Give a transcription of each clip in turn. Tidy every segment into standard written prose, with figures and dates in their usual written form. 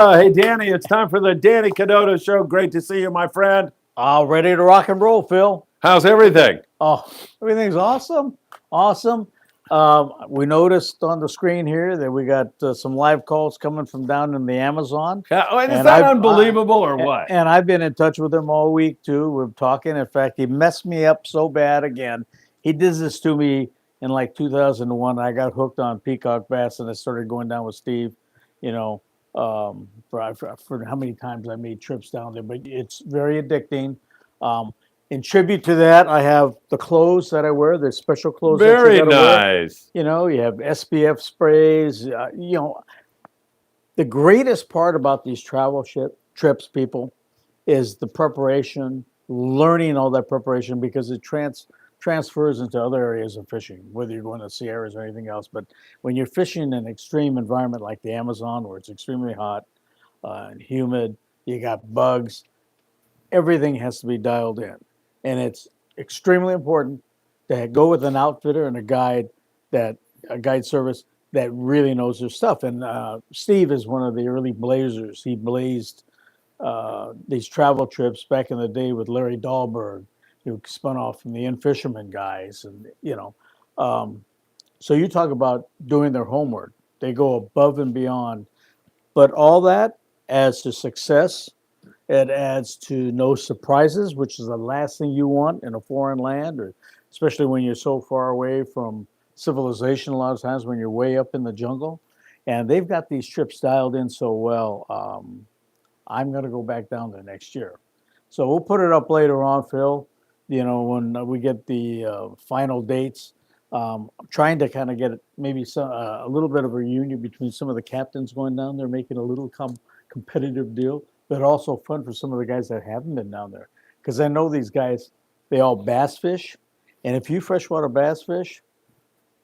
Hey, Danny, it's time for the Danny Kadota Show. Great to see you, my friend. All ready to rock and roll, Phil. How's everything? Oh, everything's awesome. Awesome. We noticed on the screen here that we got some live calls coming from down in the Amazon. Is that unbelievable or what? And I've been in touch with him all week, too. We're talking. In fact, he messed me up so bad again. He did this to me in like 2001. I got hooked on peacock bass, and I started going down with Steve, you know, for how many times I made trips down there. But it's very addicting. In tribute to that, I have the clothes that I wear, the special clothes Very that you gotta wear. nice. You know, you have SPF sprays. The greatest part about these trips, people, is the preparation, learning all that preparation because it transfers into other areas of fishing, whether you're going to Sierras or anything else. But when you're fishing in an extreme environment like the Amazon, where it's extremely hot and humid, you got bugs, everything has to be dialed in. And it's extremely important to go with an outfitter and a guide service that really knows their stuff. And Steve is one of the early blazers. He blazed these travel trips back in the day with Larry Dahlberg, who spun off from the In-Fisherman guys. And, so you talk about doing their homework. They go above and beyond. But all that adds to success. It adds to no surprises, which is the last thing you want in a foreign land, or especially when you're so far away from civilization. A lot of times when you're way up in the jungle, and they've got these trips dialed in so well. I'm going to go back down there next year, so we'll put it up later on, Phil. When we get the final dates. I'm trying to kind of get maybe a little bit of a reunion between some of the captains going down there, making a little competitive deal, but also fun for some of the guys that haven't been down there. Because I know these guys, they all bass fish. And if you freshwater bass fish,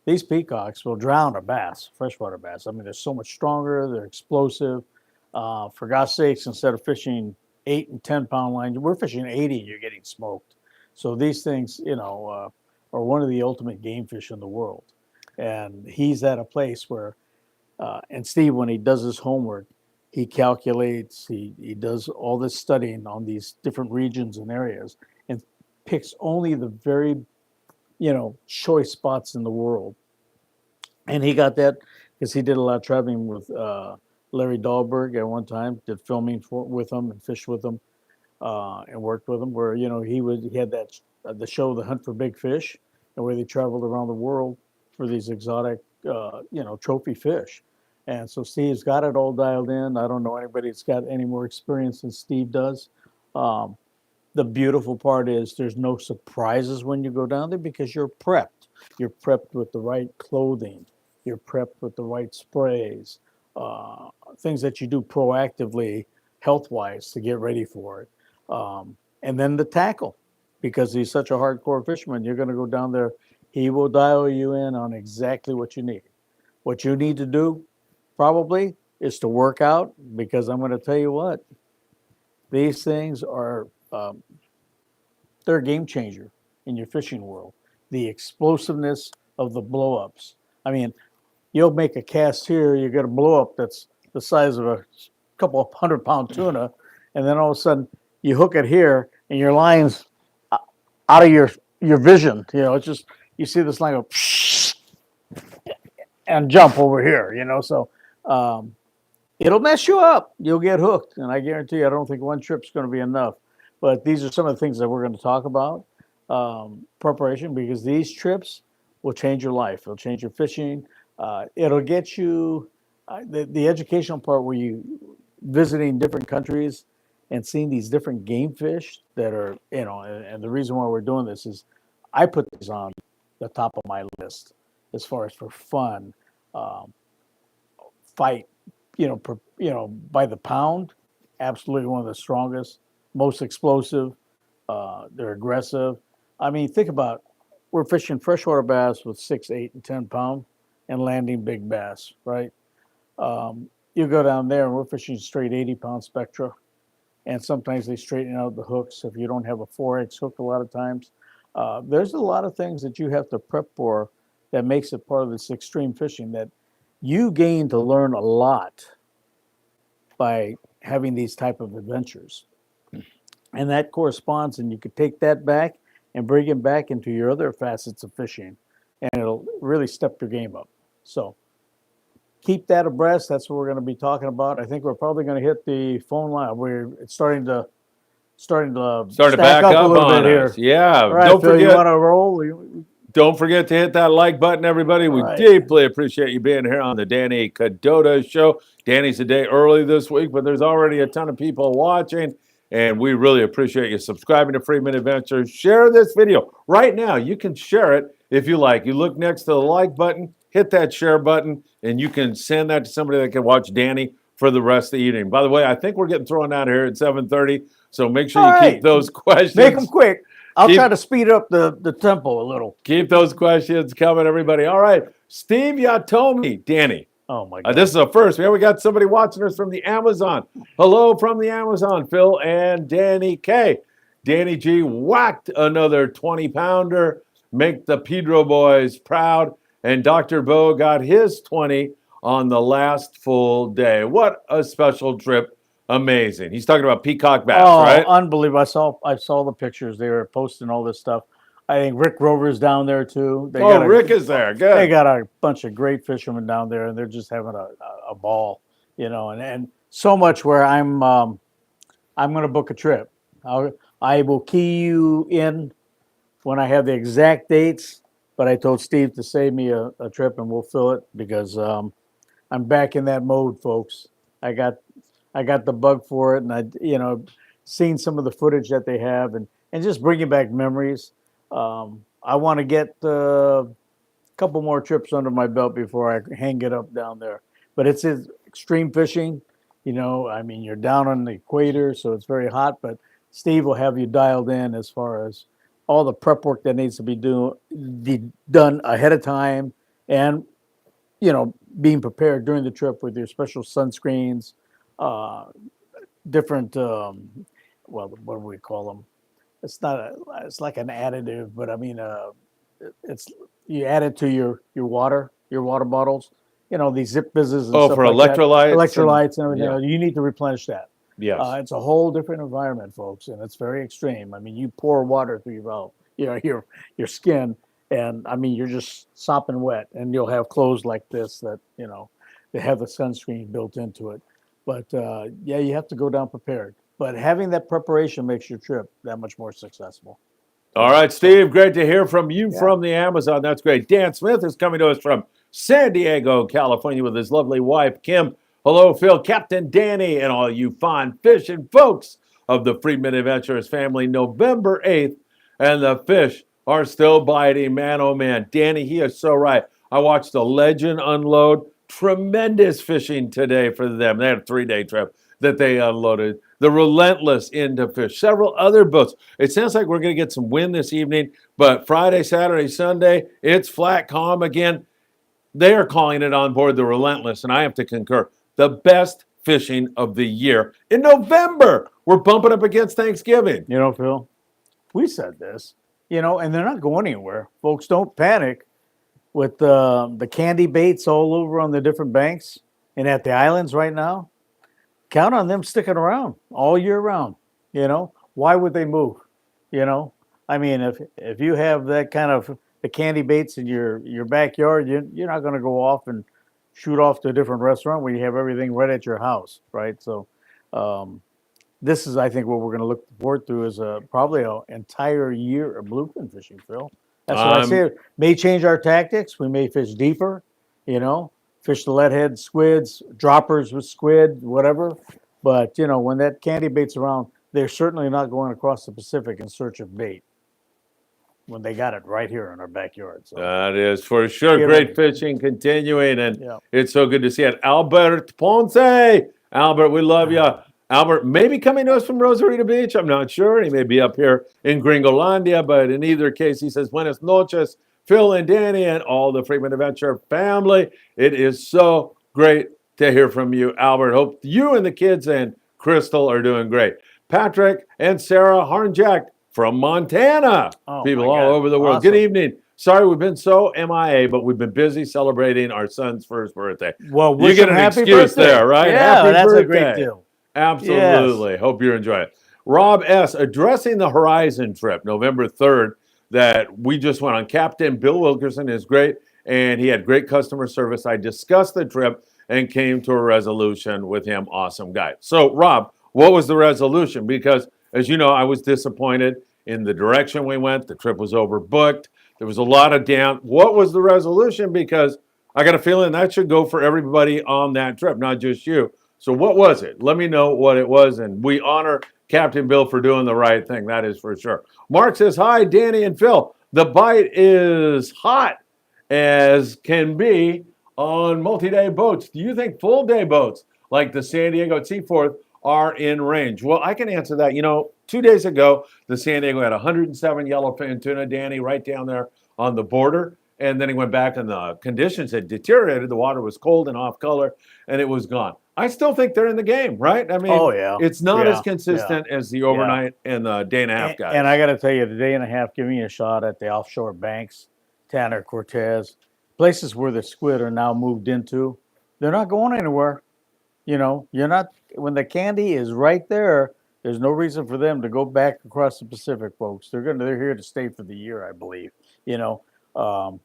these peacocks will drown a bass, freshwater bass. I mean, they're so much stronger, they're explosive. For God's sakes, instead of fishing 8 and 10 pound lines, we're fishing 80, you're getting smoked. So these things, are one of the ultimate game fish in the world. And he's at a place where, and Steve, when he does his homework, he calculates, he does all this studying on these different regions and areas and picks only the very, choice spots in the world. And he got that because he did a lot of traveling with Larry Dahlberg at one time, did filming with him and fished with him and worked with him. Where he had that the show The Hunt for Big Fish, and where they traveled around the world for these exotic trophy fish. And so Steve's got it all dialed in. I don't know anybody that's got any more experience than Steve does. Um, the beautiful part is there's no surprises when you go down there because you're prepped. You're prepped with the right clothing. You're prepped with the right sprays, things that you do proactively, health wise, to get ready for it. And then the tackle, because he's such a hardcore fisherman, you're going to go down there. He will dial you in on exactly what you need. What you need to do probably is to work out, because I'm going to tell you what, these things are they're a game changer in your fishing world. The explosiveness of the blowups. I mean, you'll make a cast here, you get a blowup that's the size of a couple of 100 pound tuna, and then all of a sudden you hook it here, and your line's out of your vision. It's just you see this line go and jump over here. So um, it'll mess you up. You'll get hooked, and I guarantee you, I don't think one trip's going to be enough. But these are some of the things that we're going to talk about. Preparation, because these trips will change your life. It'll change your fishing. It'll get you the educational part where you visiting different countries and seeing these different game fish that are, and the reason why we're doing this is I put these on the top of my list as far as for fun, um, fight, by the pound, absolutely one of the strongest, most explosive. They're aggressive. I mean, think about we're fishing freshwater bass with 6, 8, and 10 pound, and landing big bass, right? You go down there and we're fishing straight 80 pound spectra, and sometimes they straighten out the hooks if you don't have a 4X hook. A lot of times, there's a lot of things that you have to prep for that makes it part of this extreme fishing that you gain to learn a lot by having these type of adventures. And that corresponds, and you could take that back and bring it back into your other facets of fishing, and it'll really step your game up. So keep that abreast. That's what we're going to be talking about. I think we're probably going to hit the phone line. It's starting to Starting to stack back up a up little on bit us. here. Yeah. All right, Don't Phil, you forget. want to roll? Don't forget to hit that like button, everybody. We right. deeply appreciate you being here on the Danny Kadota Show. Danny's a day early this week, but there's already a ton of people watching, and we really appreciate you subscribing to Friedman Adventures. Share this video right now. You can share it if you like. You look next to the like button, hit that share button, and you can send that to somebody that can watch Danny for the rest of the evening. By the way, I think we're getting thrown out of here at 7:30, so make sure you keep those questions. Make them quick. I'll try to speed up the tempo a little. Keep those questions coming, everybody. All right. Steve Yatomi, Danny. Oh, my God. This is a first. We got somebody watching us from the Amazon. Hello from the Amazon, Phil and Danny K. Danny G whacked another 20-pounder. Make the Pedro boys proud. And Dr. Bo got his 20 on the last full day. What a special trip. Amazing. He's talking about peacock bass, right? Unbelievable. I saw the pictures. They were posting all this stuff. I think Rick Rover's down there too. Rick is there. Good. They got a bunch of great fishermen down there, and they're just having a ball, and so much where I'm going to book a trip. I will key you in when I have the exact dates, but I told Steve to save me a trip, and we'll fill it because I'm back in that mode, folks. I got the bug for it, and seen some of the footage that they have, and just bringing back memories. I want to get a couple more trips under my belt before I hang it up down there. But it's extreme fishing. You're down on the equator, so it's very hot. But Steve will have you dialed in as far as all the prep work that needs to be done ahead of time, and being prepared during the trip with your special sunscreens, different. What do we call them? It's like an additive, but it's you add it to your water bottles. These zip fizzes and stuff for like electrolytes and everything. Yeah. You need to replenish that. Yes. It's a whole different environment, folks, and it's very extreme. You pour water through your skin, and you're just sopping wet, and you'll have clothes like this that they have the sunscreen built into it. But you have to go down prepared. But having that preparation makes your trip that much more successful. All right, Steve, great to hear from you from the Amazon. That's great. Dan Smith is coming to us from San Diego, California, with his lovely wife, Kim. Hello, Phil, Captain Danny, and all you fine fishing folks of the Friedman Adventures family. November 8th, and the fish are still biting. Man, oh, man. Danny, he is so right. I watched the Legend unload. Tremendous fishing today for them. They had a 3-day trip that they unloaded. The Relentless into fish, several other boats. It sounds like we're going to get some wind this evening, but Friday, Saturday, Sunday, it's flat, calm again. They are calling it on board the Relentless, and I have to concur. The best fishing of the year in November. We're bumping up against Thanksgiving. Phil, we said this, and they're not going anywhere. Folks, don't panic with the candy baits all over on the different banks and at the islands right now. Count on them sticking around all year round. Why would they move? If you have that kind of the candy baits in your backyard, you're not going to go off and shoot off to a different restaurant where you have everything right at your house, right? So this is, I think, what we're going to look forward to is probably an entire year of bluefin fishing, Phil. That's what I say. May change our tactics. We may fish deeper, fish the leadhead squids, droppers with squid, whatever. But, when that candy bait's around, they're certainly not going across the Pacific in search of bait when they got it right here in our backyard. So that is for sure. Great fishing continuing, and it's so good to see it. Albert Ponce. Albert, we love you. Albert may be coming to us from Rosarito Beach. I'm not sure. He may be up here in Gringolandia, but in either case, he says, Buenas noches, Phil and Danny and all the Friedman Adventure family. It is so great to hear from you, Albert. Hope you and the kids and Crystal are doing great. Patrick and Sarah Harnjack from Montana. People all over the world. Awesome. Good evening Sorry, we've been so MIA, but we've been busy celebrating our son's first birthday. Well, You wish get him an happy excuse birthday. there, right? Yeah, Happy that's birthday. a great deal. Absolutely. Hope you enjoy it. Rob S., addressing the Horizon trip, November 3rd, that we just went on. Captain Bill Wilkerson is great, and he had great customer service. I discussed the trip and came to a resolution with him. Awesome guy. So, Rob, what was the resolution? Because, as you know, I was disappointed in the direction we went. The trip was overbooked. There was a lot of down. What was the resolution? Because I got a feeling that should go for everybody on that trip, not just you. So what was it? Let me know what it was, and we honor Captain Bill for doing the right thing. That is for sure. Mark says, hi, Danny and Phil. The bite is hot as can be on multi-day boats. Do you think full-day boats like the San Diego at Seaforth are in range? Well, I can answer that. 2 days ago, the San Diego had 107 yellowfin tuna, Danny, right down there on the border. And then he went back and the conditions had deteriorated. The water was cold and off color, and it was gone. I still think they're in the game, right? I mean, Oh yeah, it's not as yeah, consistent as the yeah. overnight and the day and a half guys. And I got to tell you, the day and a half giving you a shot at the offshore banks, Tanner, Cortez, places where the squid are now moved into, they're not going anywhere. You're not, when the candy is right there, there's no reason for them to go back across the Pacific, folks. They're here to stay for the year, I believe. Um,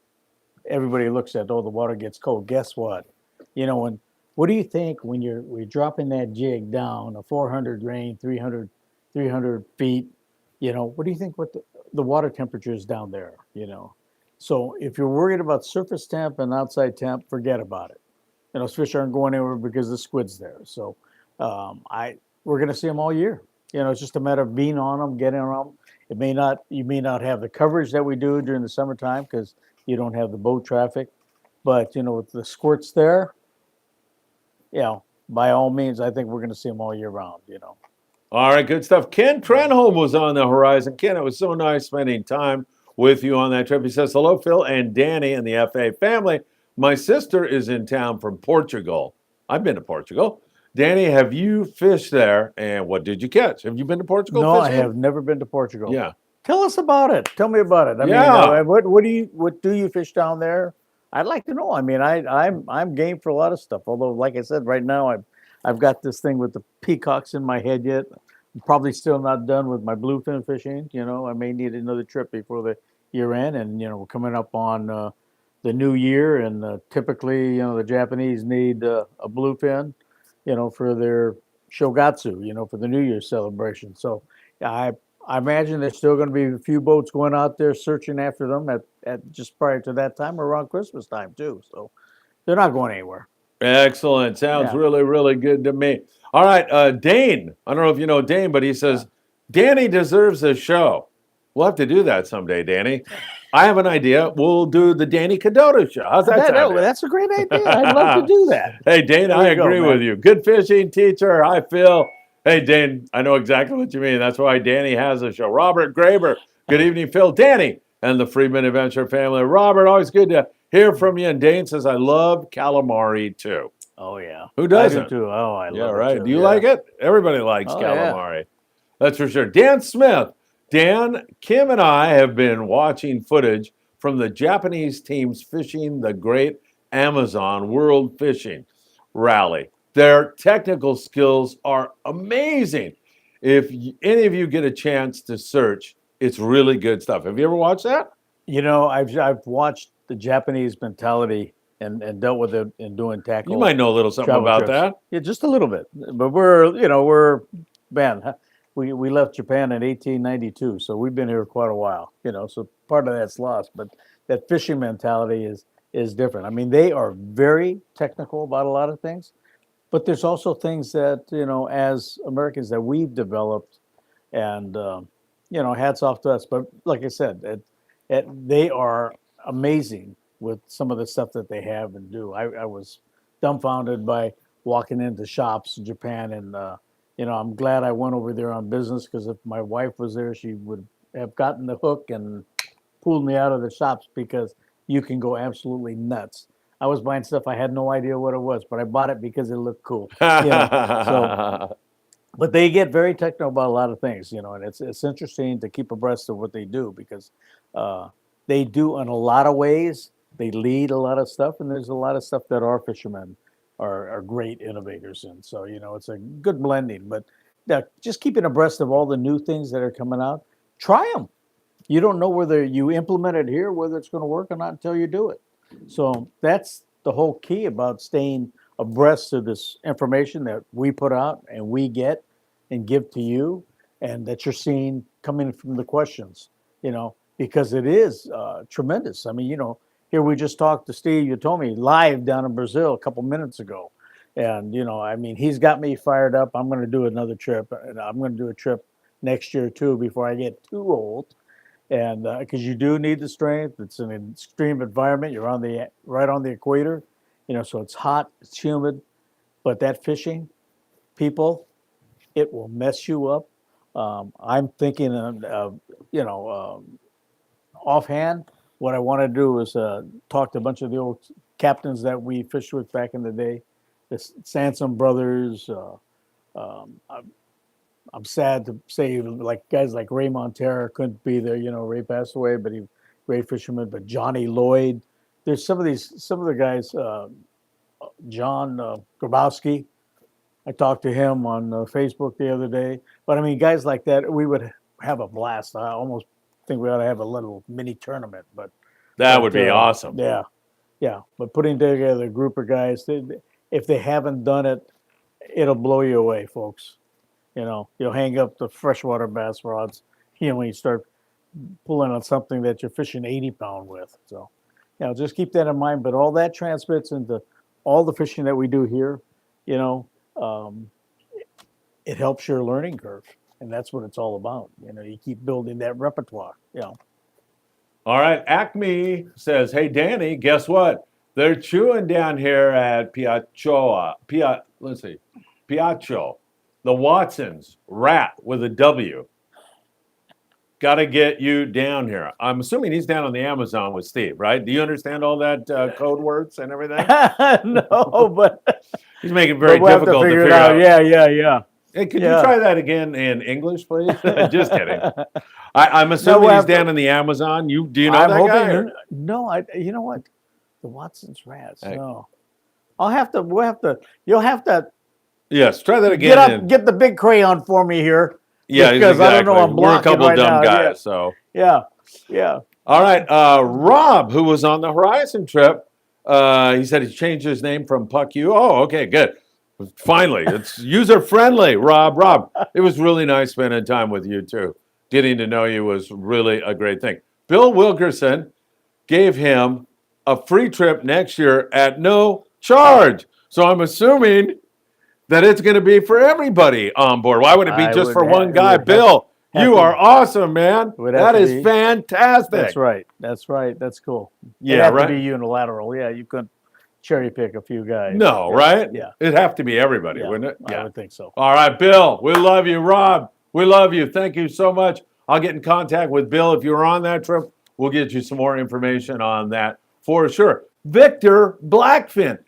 Everybody looks at, oh, the water gets cold. Guess what? What do you think when we're dropping that jig down a 400 grain, 300 feet? What do you think what the water temperature is down there? So if you're worried about surface temp and outside temp, forget about it. Those fish aren't going anywhere because the squid's there. So we're going to see them all year. It's just a matter of being on them, getting on them. You may not have the coverage that we do during the summertime because you don't have the boat traffic, but with the squirts there, by all means, I think we're going to see them all year round. All right, good stuff. Ken Trenholm was on the horizon. Ken, it was so nice spending time with you on that trip. He says, hello, Phil and Danny and the FA family. My sister is in town from Portugal. I've been to Portugal. Danny, have you fished there? And what did you catch? Have you been to Portugal? No, fishing? I have never been to Portugal. Yeah. Tell us about it. Tell me about it. I mean, what do you fish down there? I'd like to know. I mean, I'm game for a lot of stuff. Although, like I said, right now I've got this thing with the peacocks in my head yet. I'm probably still not done with my bluefin fishing. I may need another trip before the year end, and we're coming up on the new year, and typically, the Japanese need a bluefin, for their shogatsu, for the New Year's celebration. So I imagine there's still going to be a few boats going out there searching after them at just prior to that time or around Christmas time too. So they're not going anywhere. Excellent. Sounds really, really good to me. All right, Dane. I don't know if you know Dane, but he says, Danny deserves a show. We'll have to do that someday, Danny. I have an idea. We'll do the Danny Kadota Show. How's that sound? That's a great idea. I'd love to do that. Hey, Dane, I agree with you. Good fishing teacher. Hi, Phil. Hey, Dane, I know exactly what you mean. That's why Danny has a show. Robert Graber. Good evening, Phil, Danny, and the Friedman Adventure family. Robert, always good to hear from you. And Dane says, I love calamari too. Oh, yeah. Who doesn't? I do too. Oh, I love it. Right. Too. Do you like it? Everybody likes calamari. Yeah. That's for sure. Dan Smith. Dan, Kim, and I have been watching footage from the Japanese teams fishing the Great Amazon World Fishing Rally. Their technical skills are amazing. If any of you get a chance to search, it's really good stuff. Have you ever watched that? I've watched the Japanese mentality and dealt with it in doing tackle. You might know a little something about that. Yeah, just a little bit. But we left Japan in 1892, so we've been here quite a while. So part of that's lost, but that fishing mentality is different. I mean, they are very technical about a lot of things. But there's also things that, as Americans that we've developed and, hats off to us. But like I said, they are amazing with some of the stuff that they have and do. I was dumbfounded by walking into shops in Japan. And, I'm glad I went over there on business because if my wife was there, she would have gotten the hook and pulled me out of the shops because you can go absolutely nuts. I was buying stuff I had no idea what it was, but I bought it because it looked cool. But they get very technical about a lot of things, and it's interesting to keep abreast of what they do because they do in a lot of ways. They lead a lot of stuff, and there's a lot of stuff that our fishermen are great innovators in. So, it's a good blending. But just keeping abreast of all the new things that are coming out, try them. You don't know whether you implement it here, whether it's going to work or not until you do it. So that's the whole key about staying abreast of this information that we put out and we get and give to you, and that you're seeing coming from the questions, because it is tremendous. I mean, here we just talked to Steve, you told me, live down in Brazil a couple minutes ago. And, I mean, he's got me fired up. I'm going to do another trip, and I'm going to do a trip next year too before I get too old. And because you do need the strength, it's an extreme environment. You're right on the equator, so it's hot, it's humid. But that fishing, people, it will mess you up. I'm thinking offhand, what I want to do is talk to a bunch of the old captains that we fished with back in the day, the Sansom brothers. I'm sad to say, like guys like Ray Montero couldn't be there. Ray passed away, but he great fisherman. But Johnny Lloyd, there's some of the guys. John Grabowski, I talked to him on Facebook the other day. But I mean, guys like that, we would have a blast. I almost think we ought to have a little mini tournament. But that would be awesome. Yeah. But putting together a group of guys, if they haven't done it, it'll blow you away, folks. You'll hang up the freshwater bass rods, when you start pulling on something that you're fishing 80-pound with. So, just keep that in mind. But all that transmits into all the fishing that we do here. It helps your learning curve, and that's what it's all about. You keep building that repertoire. All right, Acme says, "Hey Danny, guess what? They're chewing down here at Piacho. The Watsons, rat with a W. Got to get you down here." I'm assuming he's down on the Amazon with Steve, right? Do you understand all that code words and everything? No, but he's making it very difficult to figure it out. Yeah. Hey, could you try that again in English, please? Just kidding. I'm assuming he's down in the Amazon. Do you know that guy? No, you know what? The Watson's rats. No, you'll have to. Yes, try that again. Get the big crayon for me here. Yeah, because exactly. I don't know. I'm We're a couple right dumb now. guys, so yeah. All right, Rob, who was on the Horizon trip, he said he changed his name from Puck You. Oh, okay, good. Finally, it's user friendly, Rob. Rob, it was really nice spending time with you too. Getting to know you was really a great thing. Bill Wilkerson gave him a free trip next year at no charge. So I'm assuming that it's going to be for everybody on board. Why would it be just for one guy? Bill, you are awesome, man. That is fantastic. That's right. That's cool. Yeah, It'd have to be unilateral. Yeah, you couldn't cherry pick a few guys. No, right? Yeah. It'd have to be everybody, wouldn't it? I would think so. All right, Bill, we love you. Rob, we love you. Thank you so much. I'll get in contact with Bill. If you were on that trip, we'll get you some more information on that for sure. Victor Blackfin.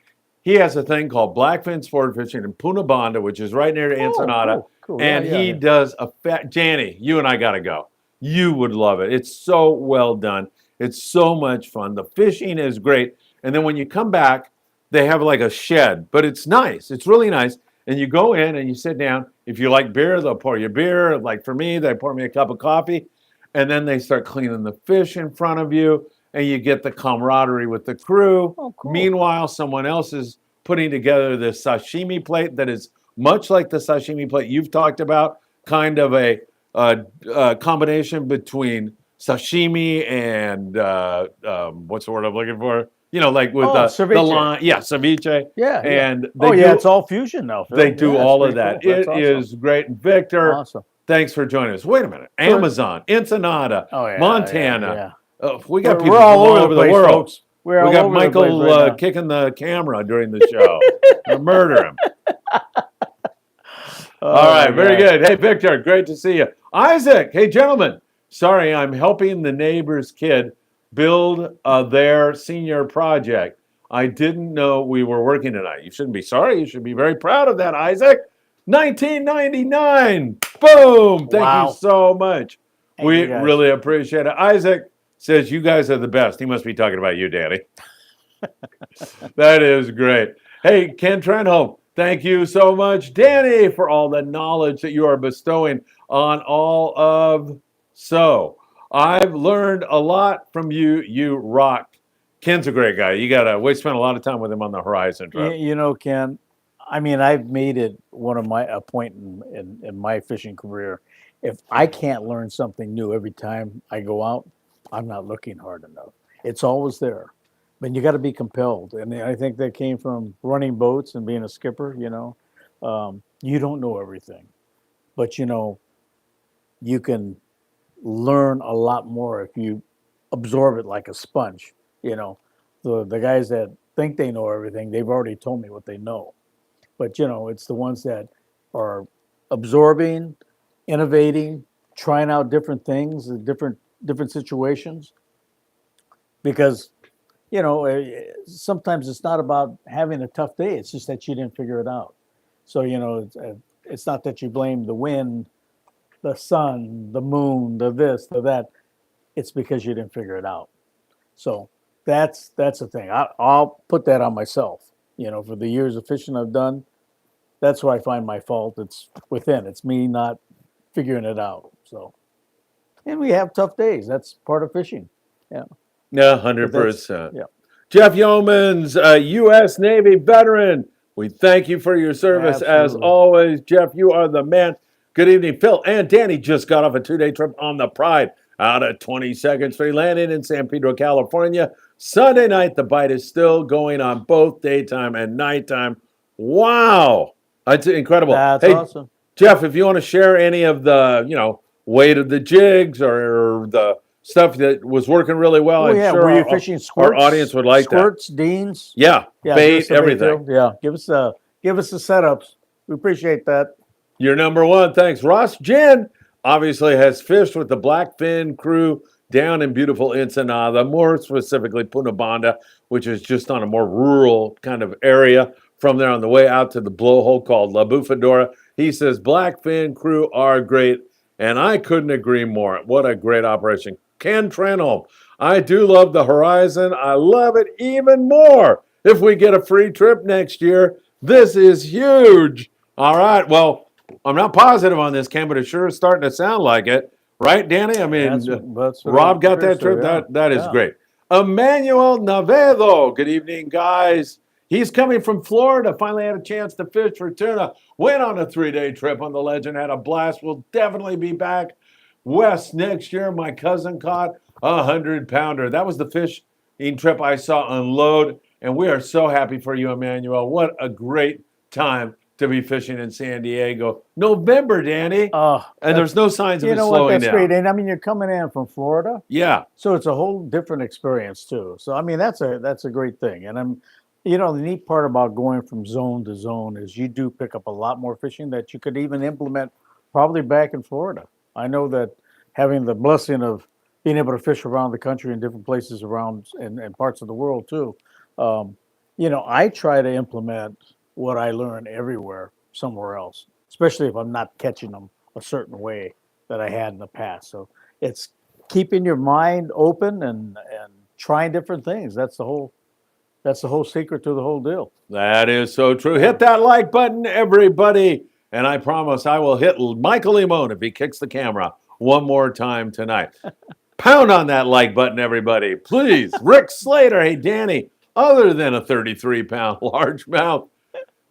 He has a thing called Blackfin Sport Fishing in Punta Banda, which is right near Ensenada. Cool. And he does Janny, you and I got to go. You would love it. It's so well done. It's so much fun. The fishing is great. And then when you come back, they have like a shed, but it's nice. It's really nice. And you go in and you sit down. If you like beer, they'll pour you beer. Like for me, they pour me a cup of coffee. And then they start cleaning the fish in front of you. And you get the camaraderie with the crew. Oh, cool. Meanwhile, someone else is putting together this sashimi plate that is much like the sashimi plate you've talked about, kind of a combination between sashimi and what's the word I'm looking for? Like with the line. Yeah, ceviche. Yeah. And it's all fusion now, Phil. They do all of that. Cool. It is great. Victor, awesome. Thanks for joining us. Wait a minute. Amazon, Ensenada, Montana. We got people we're all from all over the world. Folks. We got Michael kicking the camera during the show. We'll murder him. All right, very good. Hey, Victor, great to see you. Isaac, hey, gentlemen. Sorry, I'm helping the neighbor's kid build their senior project. I didn't know we were working tonight. You shouldn't be sorry. You should be very proud of that, Isaac. 1999. Boom. Thank you so much. We really appreciate it. Isaac, says you guys are the best. He must be talking about you, Danny. That is great. Hey, Ken Trenholm, thank you so much, Danny, for all the knowledge that you are bestowing on all of so. I've learned a lot from you. You rock. Ken's a great guy. We spent a lot of time with him on the Horizon trip. You know, Ken, I mean, I've made it one of a point in my fishing career. If I can't learn something new every time I go out, I'm not looking hard enough. It's always there. But you got to be compelled. And I think that came from running boats and being a skipper, you don't know everything. But, you can learn a lot more if you absorb it like a sponge. The guys that think they know everything, they've already told me what they know. But it's the ones that are absorbing, innovating, trying out different things, different situations. Because sometimes it's not about having a tough day. It's just that you didn't figure it out. So it's not that you blame the wind, the sun, the moon, the this, the that. It's because you didn't figure it out. So that's the thing. I'll put that on myself. For the years of fishing I've done, that's where I find my fault. It's within. It's me not figuring it out. So, and we have tough days. That's part of fishing. Yeah. Yeah, 100%. Yeah. Jeff Yeomans, U.S. Navy veteran. We thank you for your service as Absolutely. always. Jeff, you are the man. Good evening. Phil and Danny just got off a 2-day trip on the Pride out at 22nd Street, landing in San Pedro, California. Sunday night, the bite is still going on both daytime and nighttime. Wow. That's incredible. That's hey, awesome. Jeff, if you want to share any of the, weight of the jigs or the stuff that was working really well, I'm sure were you fishing squirts? Our audience would like squirts, deans? Yeah, bait, everything. Yeah, give us the setups. We appreciate that. You're number one. Thanks. Ross Jen obviously has fished with the Blackfin crew down in beautiful Ensenada, more specifically Punta Banda, which is just on a more rural kind of area. From there on the way out to the blowhole called La Bufadora, he says Blackfin crew are great, and I couldn't agree more. What a great operation. Ken Trenholm, I do love the Horizon. I love it even more if we get a free trip next year. This is huge. All right, well, I'm not positive on this, Ken, but it sure is starting to sound like it. Right, Danny? I mean, that's Rob got that trip. yeah. That is great. Emmanuel Navedo. Good evening, guys. He's coming from Florida. Finally had a chance to fish for tuna. Went on a 3-day trip on the Legend. Had a blast. We'll definitely be back west next year. My cousin caught a 100-pounder. That was the fishing trip I saw unload. And we are so happy for you, Emmanuel. What a great time to be fishing in San Diego. November, Danny. And there's no signs of it slowing that's down. great. And I mean, you're coming in from Florida. Yeah. So it's a whole different experience too. So I mean, that's a great thing. And the neat part about going from zone to zone is you do pick up a lot more fishing that you could even implement probably back in Florida. I know that having the blessing of being able to fish around the country in different places around and parts of the world too. I try to implement what I learn everywhere, somewhere else, especially if I'm not catching them a certain way that I had in the past. So it's keeping your mind open and trying different things. That's the whole secret to the whole deal. That is so true. Hit that like button, everybody. And I promise I will hit Michael Limon if he kicks the camera one more time tonight. Pound on that like button, everybody. Please. Rick Slater. Hey, Danny, other than a 33-pound largemouth,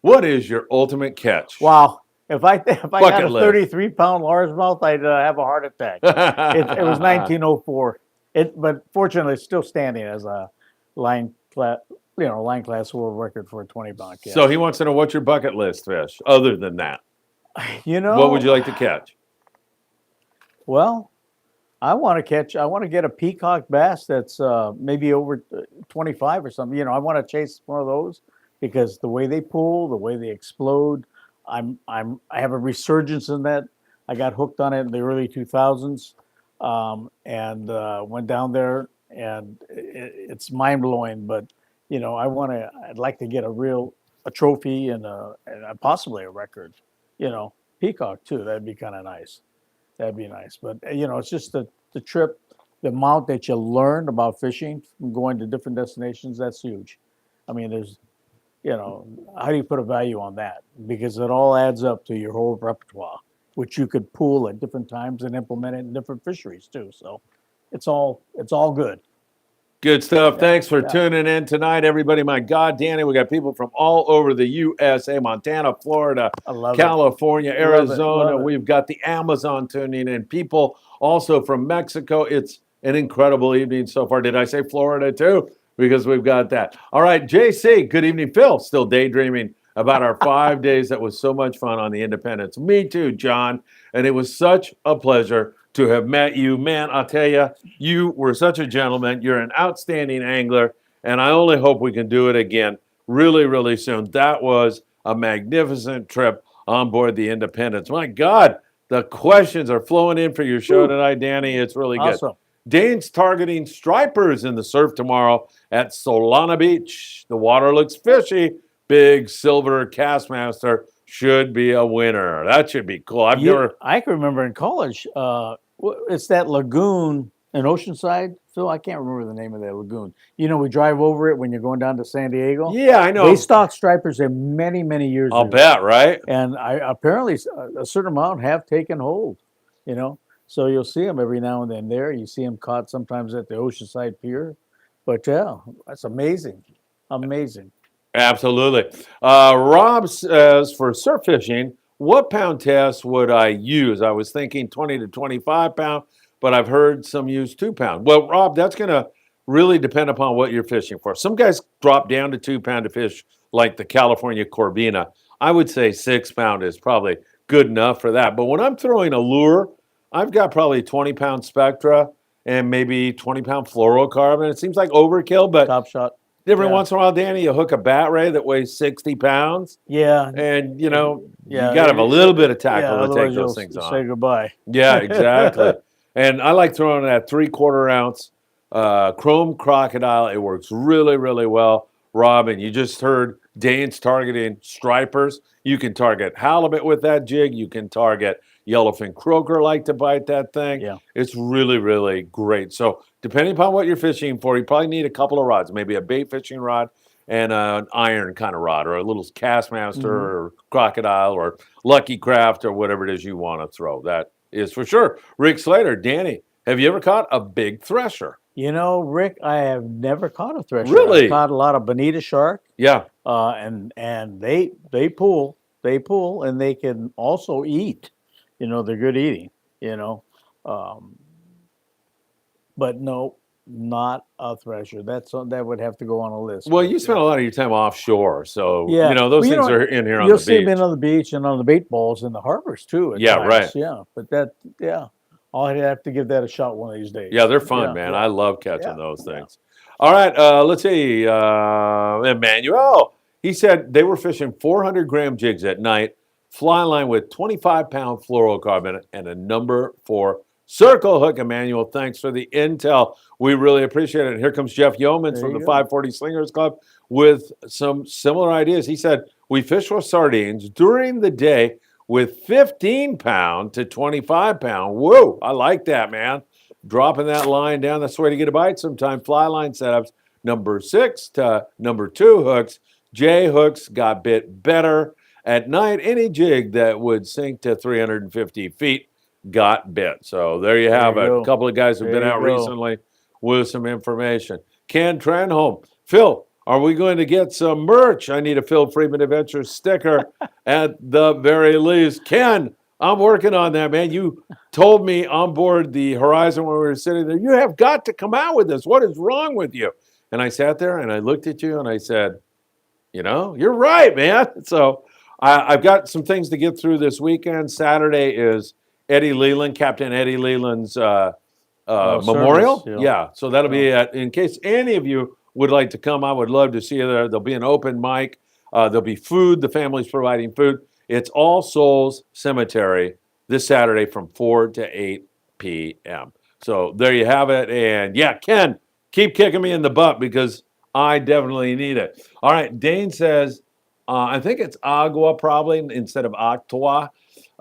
what is your ultimate catch? Wow. If I got a list. 33-pound largemouth, I'd have a heart attack. It was 1904. But fortunately, it's still standing as a line class world record for a 20-pound catch. So he wants to know what's your bucket list fish other than that. What would you like to catch? Well, I want to get a peacock bass that's maybe over 25 or something. I want to chase one of those because the way they pull, the way they explode, I have a resurgence in that. I got hooked on it in the early 2000s and went down there, and it's mind blowing. But I'd like to get a trophy and possibly a record. Peacock too. That'd be kind of nice. That'd be nice. But it's just the trip the amount that you learn about fishing from going to different destinations, that's huge. I mean, there's, how do you put a value on that? Because it all adds up to your whole repertoire, which you could pool at different times and implement it in different fisheries too. So it's all good. Good stuff. Thanks for yeah. tuning in tonight, everybody. My God, Danny, we got people from all over the USA, Montana, Florida, California, Arizona. Love it. We've got the Amazon tuning in. People also from Mexico. It's an incredible evening so far. Did I say Florida too? Because we've got that. All right, JC, good evening. Phil, still daydreaming about our 5 days. That was so much fun on the Independence. Me too, John. And it was such a pleasure to have met you. Man, I'll tell you, you were such a gentleman. You're an outstanding angler, and I only hope we can do it again really, really soon. That was a magnificent trip on board the Independence. My God, the questions are flowing in for your show tonight, Danny. It's really good. Awesome. Dane's targeting stripers in the surf tomorrow at Solana Beach. The water looks fishy. Big silver Castmaster should be a winner. That should be cool. I can remember in college, it's that lagoon in Oceanside. Phil, I can't remember the name of that lagoon. We drive over it when you're going down to San Diego. Yeah, I know. They stocked stripers there many, many years ago. I'll bet, right? And apparently a certain amount have taken hold, So you'll see them every now and then there. You see them caught sometimes at the Oceanside Pier. But yeah, that's amazing. Amazing. Absolutely. Rob says, for surf fishing, what pound test would I use? I was thinking 20 to 25 pound, but I've heard some use 2 pound. Well, Rob, that's going to really depend upon what you're fishing for. Some guys drop down to 2 pound to fish like the California Corvina. I would say 6 pound is probably good enough for that. But when I'm throwing a lure, I've got probably 20 pound Spectra and maybe 20 pound fluorocarbon. It seems like overkill, but Top Shot. Every once in a while, Danny, you hook a bat ray that weighs 60 pounds. Yeah. And, you got to have a little bit of tackle to take those things on. Say goodbye. Yeah, exactly. And I like throwing that 3/4 ounce chrome crocodile. It works really, really well. Robin, you just heard Dane's targeting stripers. You can target halibut with that jig. You can target yellowfin croaker like to bite that thing. Yeah. It's really, really great. So depending upon what you're fishing for, you probably need a couple of rods, maybe a bait fishing rod and an iron kind of rod, or a little Castmaster or crocodile or Lucky Craft or whatever it is you want to throw. That is for sure. Rick Slater, Danny, have you ever caught a big thresher? Rick, I have never caught a thresher. Really? I've caught a lot of bonita shark. Yeah. And they pull, and they can also eat. They're good eating. But no, not a thresher. That would have to go on a list. Well, you spend a lot of your time offshore, so yeah. Those things are in here on the beach. You'll see them in on the beach and on the bait balls in the harbors too. Yeah, times. right. Yeah, but I'll have to give that a shot one of these days. Yeah, they're fun, man. I love catching those things. All right, let's see. Emmanuel, he said they were fishing 400-gram jigs at night, fly line with 25-pound fluorocarbon and a number 4 circle hook. Emmanuel, thanks for the intel. We really appreciate it. And here comes Jeff Yeomans from the 540 Slingers Club with some similar ideas. He said, we fish for sardines during the day with 15-pound to 25-pound. Whoa, I like that, man. Dropping that line down, that's the way to get a bite sometime. Fly line setups, number 6 to number 2 hooks. J hooks got bit better. At night, any jig that would sink to 350 feet got bit. So there you have it. A couple of guys have been out recently with some information. Ken Trenholm, Phil, are we going to get some merch? I need a Phil Frieman Adventures sticker at the very least. Ken, I'm working on that, man. You told me on board the Horizon when we were sitting there, you have got to come out with this. What is wrong with you? And I sat there and I looked at you and I said, you're right, man. So I've got some things to get through this weekend. Saturday is Eddie Leland, Captain Eddie Leland's memorial. Service, yeah, so that'll be in case any of you would like to come, I would love to see you there. There'll be an open mic. There'll be food. The family's providing food. It's All Souls Cemetery this Saturday from 4 to 8 p.m. So there you have it. And yeah, Ken, keep kicking me in the butt because I definitely need it. All right, Dane says, I think it's agua probably instead of actua.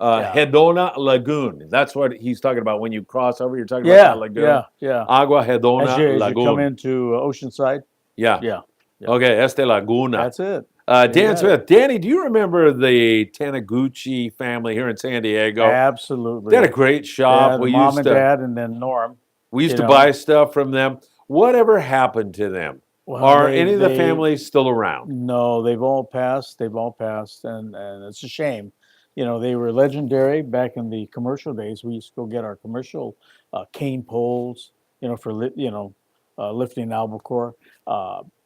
Yeah. Hedona Lagoon. That's what he's talking about when you cross over. You're talking about that lagoon. Yeah. Agua Hedona As you come Lagoon. into Oceanside. Yeah. Yeah. Yeah. Okay, Este Laguna. That's it. Dan Smith. Danny, do you remember the Taniguchi family here in San Diego? Absolutely. They had a great shop. Yeah, the mom and dad, and then Norm. We used to buy stuff from them. Whatever happened to them? Well, Are any of the families still around? No, they've all passed. And it's a shame. You know, they were legendary back in the commercial days. We used to go get our commercial cane poles, you know, for lifting albacore.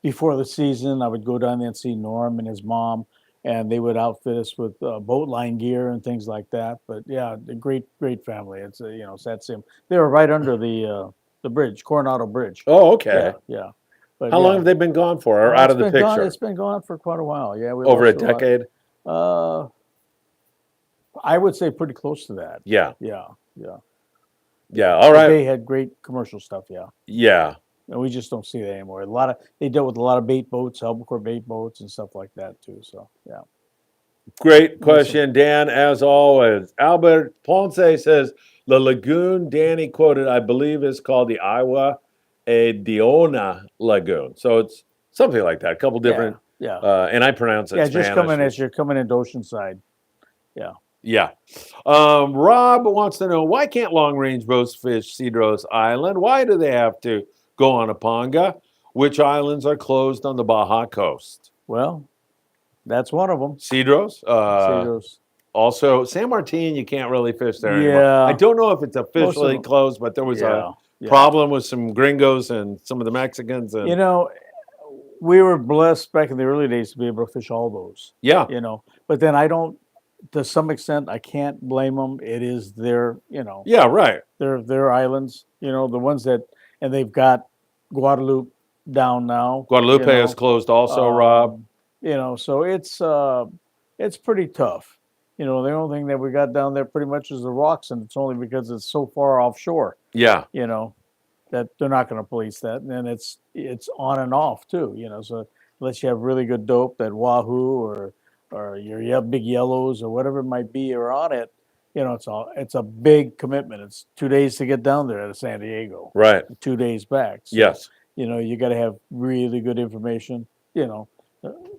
Before the season, I would go down there and see Norm and his mom, and they would outfit us with boat line gear and things like that. But yeah, a great family. It's sad to see them. They were right under the bridge, Coronado Bridge. Oh, okay. Yeah. But how long have they been gone for, or out of the picture? It's been gone for quite a while. Yeah, over a decade. I would say pretty close to that. Yeah. All right. They had great commercial stuff. Yeah. And we just don't see that anymore. They dealt with a lot of bait boats, albacore bait boats, and stuff like that too. So yeah. Great question, Dan. As always, Albert Ponce says the lagoon Danny quoted, I believe, is called the Agua Hedona Lagoon. So it's something like that. A couple different. Yeah. And I pronounce it. Yeah, Spanish. just coming as you're coming into Oceanside. Yeah. Yeah. Rob wants to know, why can't long-range boats fish Cedros Island? Why do they have to go on a panga? Which islands are closed on the Baja coast? Well, that's one of them. Cedros. Cedros. Also, San Martin, you can't really fish there anymore. Yeah. I don't know if it's officially closed, but there was a problem with some gringos and some of the Mexicans. And, you know, we were blessed back in the early days to be able to fish all those. Yeah. You know, but then to some extent, I can't blame them. It is their, Yeah, right. Their islands, the ones and they've got Guadalupe down now. Guadalupe is closed also, Rob. So it's pretty tough. The only thing that we got down there pretty much is the rocks, and it's only because it's so far offshore. Yeah. That they're not going to police that. And then it's on and off too, so unless you have really good dope, that Wahoo or your big yellows or whatever it might be are on it, it's a big commitment. It's 2 days to get down there out of San Diego. Right. 2 days back. So, yes. You got to have really good information,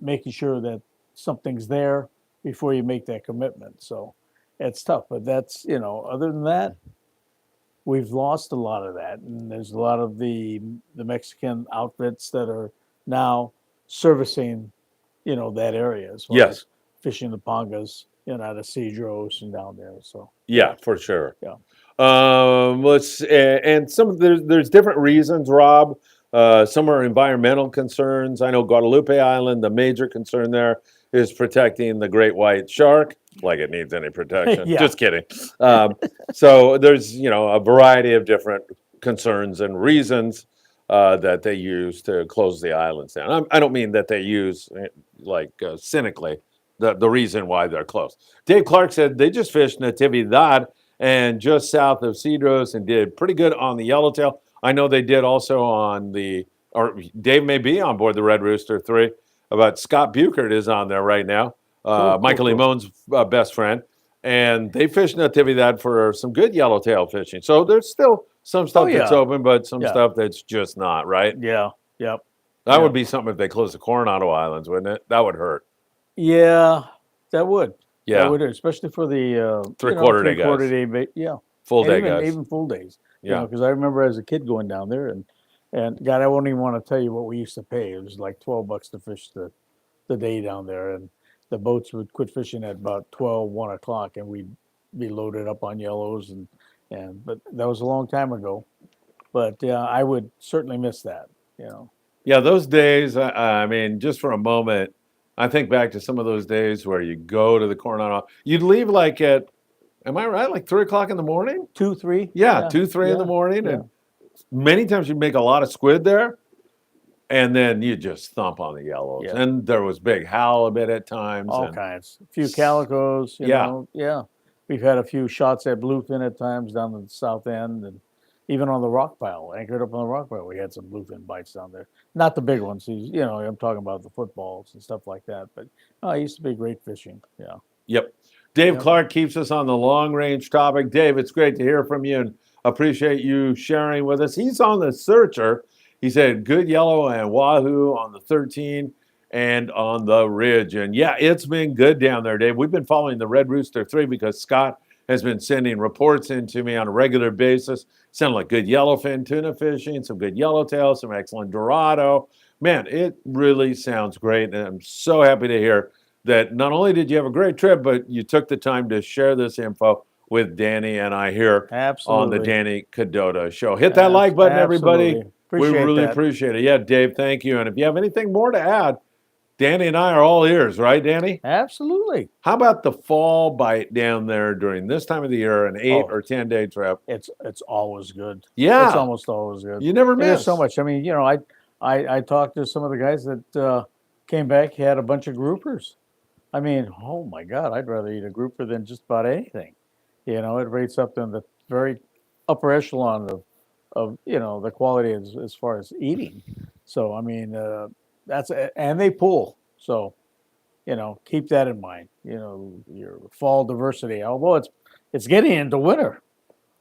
making sure that something's there before you make that commitment. So it's tough, but that's, other than that, we've lost a lot of that. And there's a lot of the Mexican outfits that are now servicing, that area as well. Yes. Fishing the pangas, out of Cedros and down there. So yeah, for sure. Yeah. There's different reasons, Rob. Some are environmental concerns. I know Guadalupe Island, the major concern there is protecting the great white shark, like it needs any protection. Yeah. Just kidding. So there's, a variety of different concerns and reasons that they use to close the islands down. I don't mean that they use, cynically, the reason why they're closed. Dave Clark said they just fished Natividad and just south of Cedros and did pretty good on the yellowtail. I know they did also on Dave may be on board the Red Rooster 3, but Scott Buchert is on there right now, Michael Limon's best friend. And they fished Natividad for some good yellowtail fishing. So there's still some stuff that's open, but some stuff that's just not, right? Yeah, yep. That would be something if they closed the Coronado Islands, wouldn't it? That would hurt. Yeah, that would. Yeah. That would, especially for the three-quarter day guys. Three-quarter day, full day guys. Even full days. Yeah. Because I remember as a kid going down there, and God, I won't even want to tell you what we used to pay. It was like $12 to fish the day down there, and the boats would quit fishing at about 1 o'clock, and we'd be loaded up on yellows, but that was a long time ago. But I would certainly miss that. Yeah, those days. I mean, just for a moment, I think back to some of those days where you go to the Coronado. You'd leave at, am I right? Like 3 o'clock in the morning? 2, 3. Yeah, 2, 3 in the morning, and many times you'd make a lot of squid there. And then you just thump on the yellows. Yeah. And there was big halibut at times. All kinds. A few calicos, you know. Yeah. We've had a few shots at bluefin at times down at the south end. And even on the rock pile, anchored up on the rock pile, we had some bluefin bites down there. Not the big ones. I'm talking about the footballs and stuff like that. But it used to be great fishing. Yeah. Yep. Dave Yep. Clark keeps us on the long range topic. Dave, it's great to hear from you and appreciate you sharing with us. He's on the Searcher. He said good yellow and wahoo on the 13 and on the Ridge. And yeah, it's been good down there, Dave. We've been following the Red Rooster 3 because Scott has been sending reports in to me on a regular basis. Sounded like good yellowfin tuna fishing, some good yellowtail, some excellent dorado. Man, it really sounds great. And I'm so happy to hear that not only did you have a great trip, but you took the time to share this info with Danny and I here on the Absolutely. Danny Kadota Show. Hit that like button, everybody. Absolutely. Appreciate We really that. appreciate it. Yeah, Dave, thank you. And if you have anything more to add, Danny and I are all ears, right, Danny? Absolutely. How about the fall bite down there during this time of the year, an 8 or 10-day trip? It's always good. Yeah. It's almost always good. You never There's miss. so much. I mean, you know, I talked to some of the guys that came back, had a bunch of groupers. I mean, oh my God, I'd rather eat a grouper than just about anything. You know, it rates up in the very upper echelon of you know, the quality as far as eating. So I mean, and they pull. So you know, keep that in mind. You know, your fall diversity. Although it's getting into winter.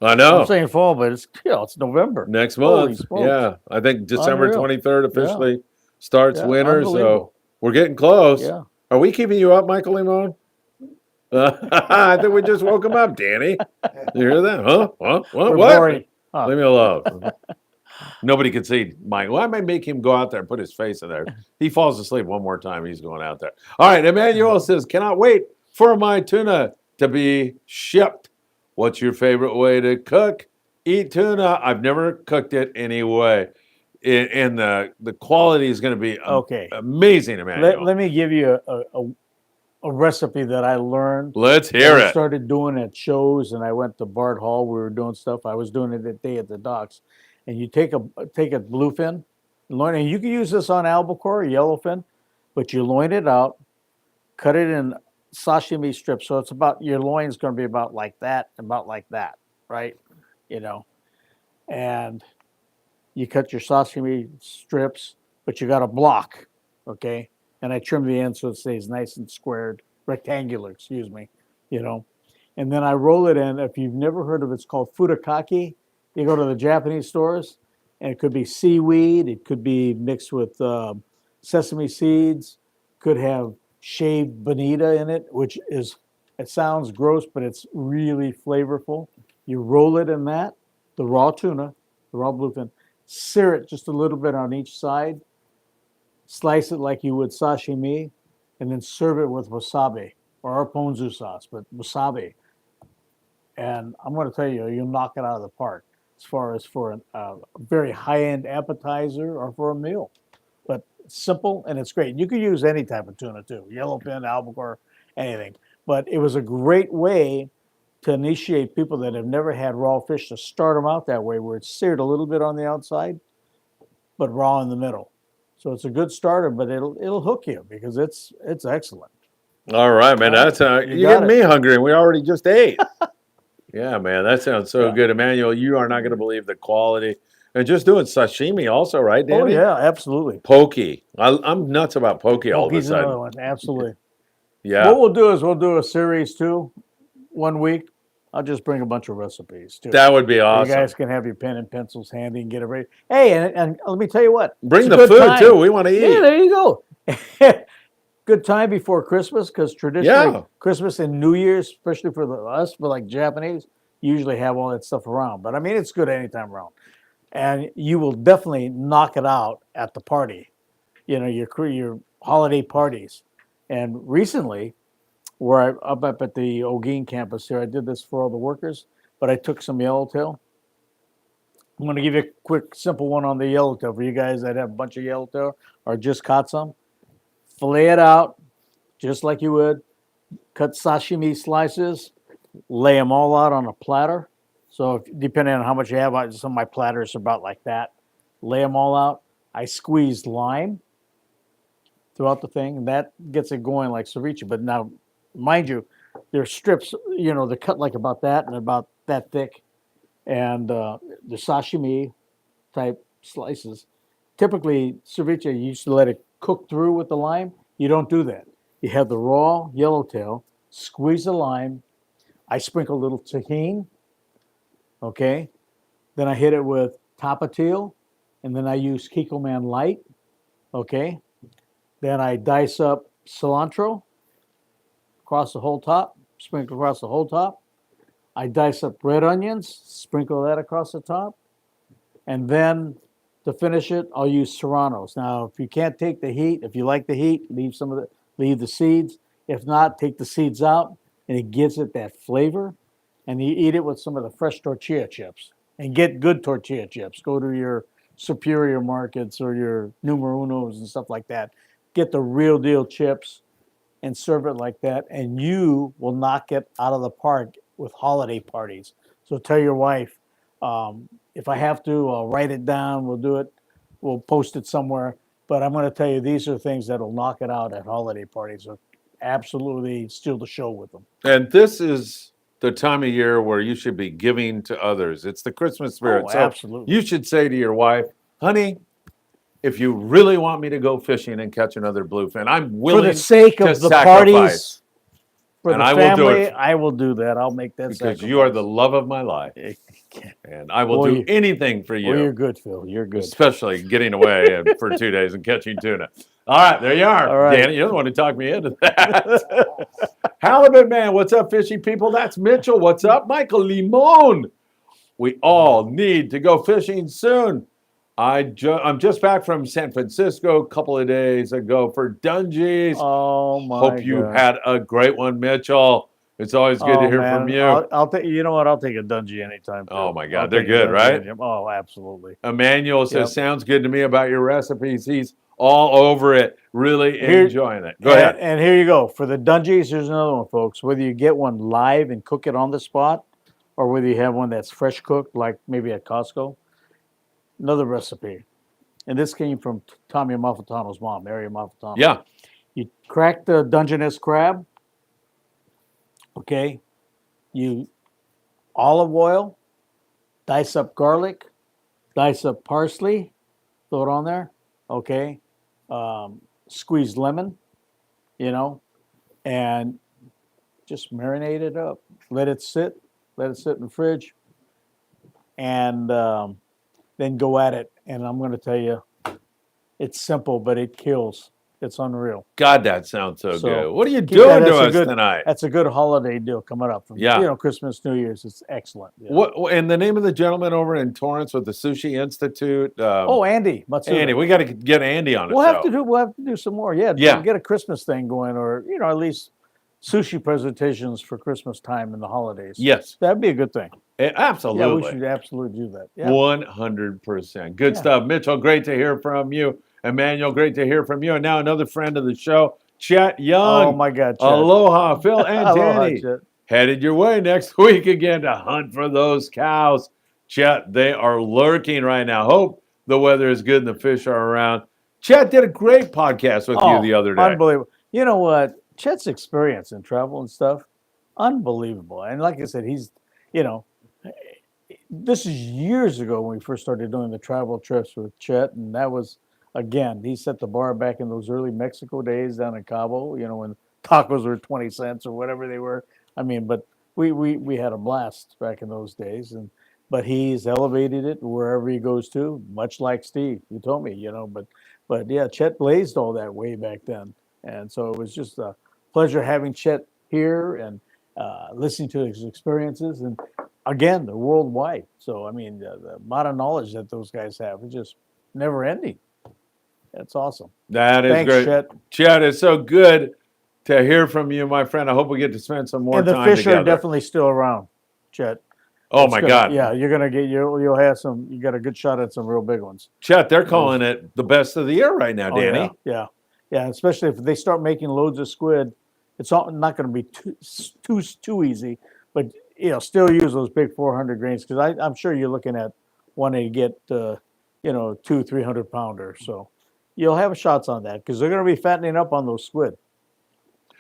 I know. I'm saying fall, but it's it's November. Next Holy month. smokes. Yeah. I think December Unreal. 23rd officially starts Yeah, winter. So unbelievable. we're getting close. Yeah. Are we keeping you up, Michael Limon? I think we just woke him up, Danny. You hear that? Huh? What? We're What? boring. Huh. Leave me alone. Nobody can see Mike. Why might make him go out there and put his face in there? He falls asleep one more time. He's going out there. All right. Emmanuel says, cannot wait for my tuna to be shipped. What's your favorite way to cook? Eat tuna. I've never cooked it anyway. And the quality is going to be Okay. amazing, Emmanuel. Let me give you a recipe that I leared. Let's that hear I it. started doing at shows, and I went to Bart Hall. We were doing stuff. I was doing it that day at the docks. And you take a bluefin, loin, and you can use this on albacore, yellowfin, but you loin it out, cut it in sashimi strips. So it's about, your loin's going to be about like that, right? You know, and you cut your sashimi strips, but you got a block, okay? And I trim the end so it stays nice and squared, rectangular, excuse me, you know. And then I roll it in. If you've never heard of it, it's called furikake. You go to the Japanese stores, and it could be seaweed. It could be mixed with sesame seeds. Could have shaved bonita in it, which is, it sounds gross, but it's really flavorful. You roll it in that, the raw tuna, the raw bluefin, sear it just a little bit on each side, slice it like you would sashimi, and then serve it with wasabi or our ponzu sauce, but wasabi. And I'm going to tell you, you'll knock it out of the park as far as for a very high-end appetizer or for a meal. But it's simple and it's great. You could use any type of tuna too, yellowfin, albacore, anything. But it was a great way to initiate people that have never had raw fish to start them out that way, where it's seared a little bit on the outside, but raw in the middle. So it's a good starter, but it'll hook you because it's excellent. All right, man. That's you're getting me hungry, and we already just ate. Yeah, man, that sounds so good, Emmanuel. You are not going to believe the quality. And just doing sashimi, also, right, Danny? Oh yeah, absolutely. Poke. I'm nuts about poke all of a Poke's sudden. another one, absolutely. Yeah. What we'll do is we'll do a series too, 1 week. I'll just bring a bunch of recipes too. That would be awesome. You guys can have your pen and pencils handy and get it ready. Hey, and let me tell you what. Bring the food too. We want to eat. Yeah, there you go. Good time before Christmas, because traditionally Christmas and New Year's, especially for us, for like Japanese, usually have all that stuff around. But I mean, it's good anytime around. And you will definitely knock it out at the party, you know, your holiday parties. And recently, where up at the Ogeen campus here, I did this for all the workers, but I took some yellowtail. I'm going to give you a quick, simple one on the yellowtail for you guys that have a bunch of yellowtail or just caught some. Fillet it out just like you would. Cut sashimi slices. Lay them all out on a platter. So depending on how much you have, some of my platters are about like that. Lay them all out. I squeezed lime throughout the thing, and that gets it going like ceviche. But now, mind you, there's strips, you know, they're cut like about that and about that thick. And the sashimi type slices. Typically, ceviche, you used to let it cook through with the lime. You don't do that. You have the raw yellowtail, squeeze the lime. I sprinkle a little tahini, okay? Then I hit it with tapatio, and then I use Kikkoman Light, okay? Then I dice up cilantro across the whole top, sprinkle across the whole top. I dice up red onions, sprinkle that across the top. And then to finish it, I'll use serranos. Now, if you can't take the heat, if you like the heat, leave the seeds. If not, take the seeds out, and it gives it that flavor. And you eat it with some of the fresh tortilla chips. And get good tortilla chips. Go to your Superior Markets or your Numero Unos and stuff like that. Get the real deal chips and serve it like that, and you will knock it out of the park with holiday parties. So tell your wife, if I have to, I'll write it down. We'll do it. We'll post it somewhere. But I'm going to tell you, these are things that'll knock it out at holiday parties. So absolutely steal the show with them. And this is the time of year where you should be giving to others. It's the Christmas spirit. Oh, so absolutely. you should say to your wife, honey, if you really want me to go fishing and catch another bluefin, I'm willing for the sake to of the sacrifice. parties, for And the I will do family, it. I will do that. I'll make that Because sacrifice. you are the love of my life. And I will do anything for you. Well, you're good, Phil. You're good. Especially getting away for 2 days and catching tuna. All right, there you are. All right. Danny, you don't want to talk me into that. Halibut Man, what's up, fishing people? That's Mitchell. What's up? Michael Limon. We all need to go fishing soon. I'm just back from San Francisco a couple of days ago for Dungeons. Oh, my Hope you God. had a great one, Mitchell. It's always good to hear from you. I'll take. You know what? I'll take a Dungy anytime. Oh, my God. I'll They're take a good, Dungy right? anytime. Oh, absolutely. Emmanuel says, Yep. sounds good to me about your recipes. He's all over it, really enjoying it. Go ahead. And here you go. For the Dungies, here's another one, folks. Whether you get one live and cook it on the spot, or whether you have one that's fresh cooked, like maybe at Costco, another recipe. And this came from Tommy Malfitano's mom, Mary Malfitano. Yeah. You crack the Dungeness crab, okay? You olive oil, dice up garlic, dice up parsley, throw it on there, okay? Squeeze lemon, and just marinate it up. Let it sit in the fridge, and then go at it. And I'm going to tell you, it's simple, but it kills. It's unreal. God, that sounds so good. What are you keep doing that. to That's us tonight? That's a good holiday deal coming up. From, Christmas, New Year's. It's excellent. Yeah. What and the name of the gentleman over in Torrance with the Sushi Institute? Andy Matsuda. Andy, we got to get Andy on the We'll show. have to do some more. Yeah. Get a Christmas thing going, or at least sushi presentations for Christmas time and the holidays. Yes, that'd be a good thing. Absolutely. Yeah, we should absolutely do that. Yeah. 100%. Good stuff. Mitchell, great to hear from you. Emmanuel, great to hear from you. And now another friend of the show, Chet Young. Oh, my God, Chet. Aloha, Phil and Aloha, Danny. Chet. Headed your way next week again to hunt for those cows. Chet, they are lurking right now. Hope the weather is good and the fish are around. Chet did a great podcast with you the other day. Unbelievable. You know what? Chet's experience in travel and stuff, unbelievable. And like I said, he's, this is years ago when we first started doing the travel trips with Chet. And that was, again, he set the bar back in those early Mexico days down in Cabo, when tacos were 20 cents or whatever they were. I mean, but we had a blast back in those days. But he's elevated it wherever he goes to, much like Steve. You told me, but yeah, Chet blazed all that way back then. And so it was just a pleasure having Chet here and listening to his experiences. And again, they're worldwide. So, I mean, the amount of knowledge that those guys have is just never ending. That's awesome. That is Thanks, great. Chet. Chet, it's so good to hear from you, my friend. I hope we get to spend some more time together. And the fish are definitely still around, Chet. Oh, my God. Yeah, you're going to get, you'll have some, you got a good shot at some real big ones. Chet, they're calling it the best of the year right now, Danny. Yeah, especially if they start making loads of squid. It's not going to be too easy, but still use those big 400 grains, because I'm sure you're looking at wanting to get 200-300 pounder. So you'll have shots on that because they're going to be fattening up on those squid.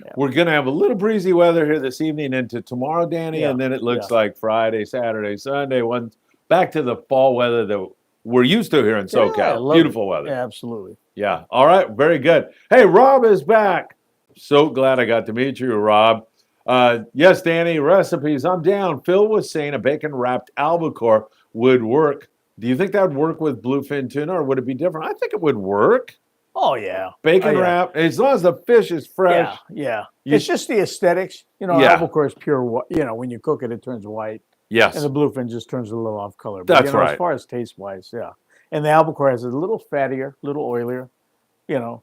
Yeah. We're going to have a little breezy weather here this evening into tomorrow, Danny, and then it looks like Friday, Saturday, Sunday, back to the fall weather that we're used to here in SoCal. Beautiful weather. Yeah, absolutely. Yeah. All right. Very good. Hey, Rob is back. So glad I got to meet you, Rob. Yes, Danny, recipes. I'm down. Phil was saying a bacon wrapped albacore would work. Do you think that would work with bluefin tuna, or would it be different? I think it would work. Oh yeah. Oh Bacon yeah. wrap, as long as the fish is fresh. Yeah. You- It's just the aesthetics. Yeah. Albacore is pure white. When you cook it, it turns white. Yes, And the bluefin just turns a little off color. But, That's right. As far as taste wise, yeah. And the albacore has a little fattier, little oilier,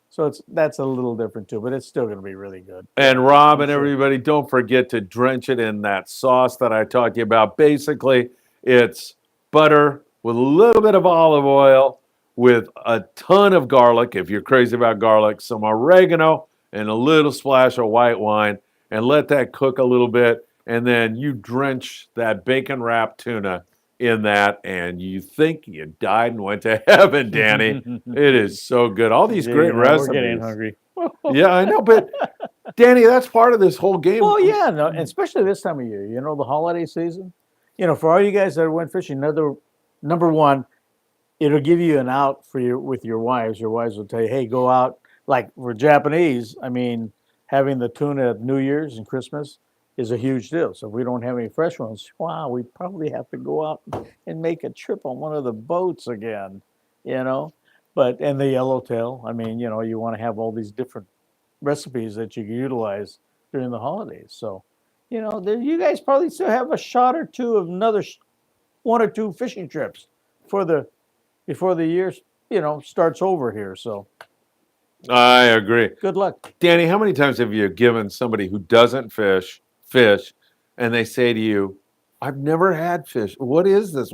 so that's a little different too, but it's still going to be really good. and Rob I'm and sure. everybody, don't forget to drench it in that sauce that I talked to you about. Basically, it's butter with a little bit of olive oil, with a ton of garlic, if you're crazy about garlic, some oregano, and a little splash of white wine, and let that cook a little bit. And then you drench that bacon wrapped tuna in that, and you think you died and went to heaven, Danny. It is so good. All these great recipes. We're getting hungry. Yeah, I know, but Danny, that's part of this whole game. Well, yeah, no, and especially this time of year, the holiday season. For all you guys that went fishing, number one, it'll give you an out with your wives. Your wives will tell you, "Hey, go out." Like for Japanese, having the tuna at New Year's and Christmas is a huge deal. So if we don't have any fresh ones, wow, we probably have to go out and make a trip on one of the boats again. And the yellowtail. You want to have all these different recipes that you can utilize during the holidays. So, you guys probably still have a shot or two of another one or two fishing trips before the year, starts over here. So I agree. good luck. Danny, how many times have you given somebody who doesn't fish, and they say to you, "I've never had fish. What is this?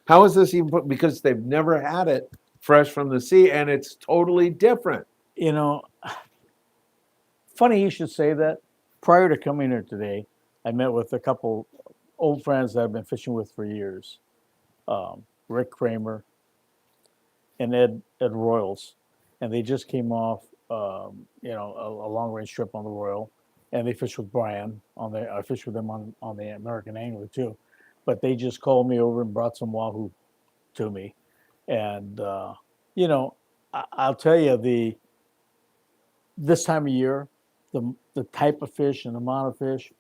How is this even put?" Because they've never had it fresh from the sea, and it's totally different. Funny you should say that. Prior to coming here today, I met with a couple old friends that I've been fishing with for years. Rick Kramer and Ed Royals, and they just came off, a long range trip on the Royal, and they fished with Brian I fished with them on the American Angler too, but they just called me over and brought some wahoo to me, and I'll tell you this time of year, the type of fish and amount of fish,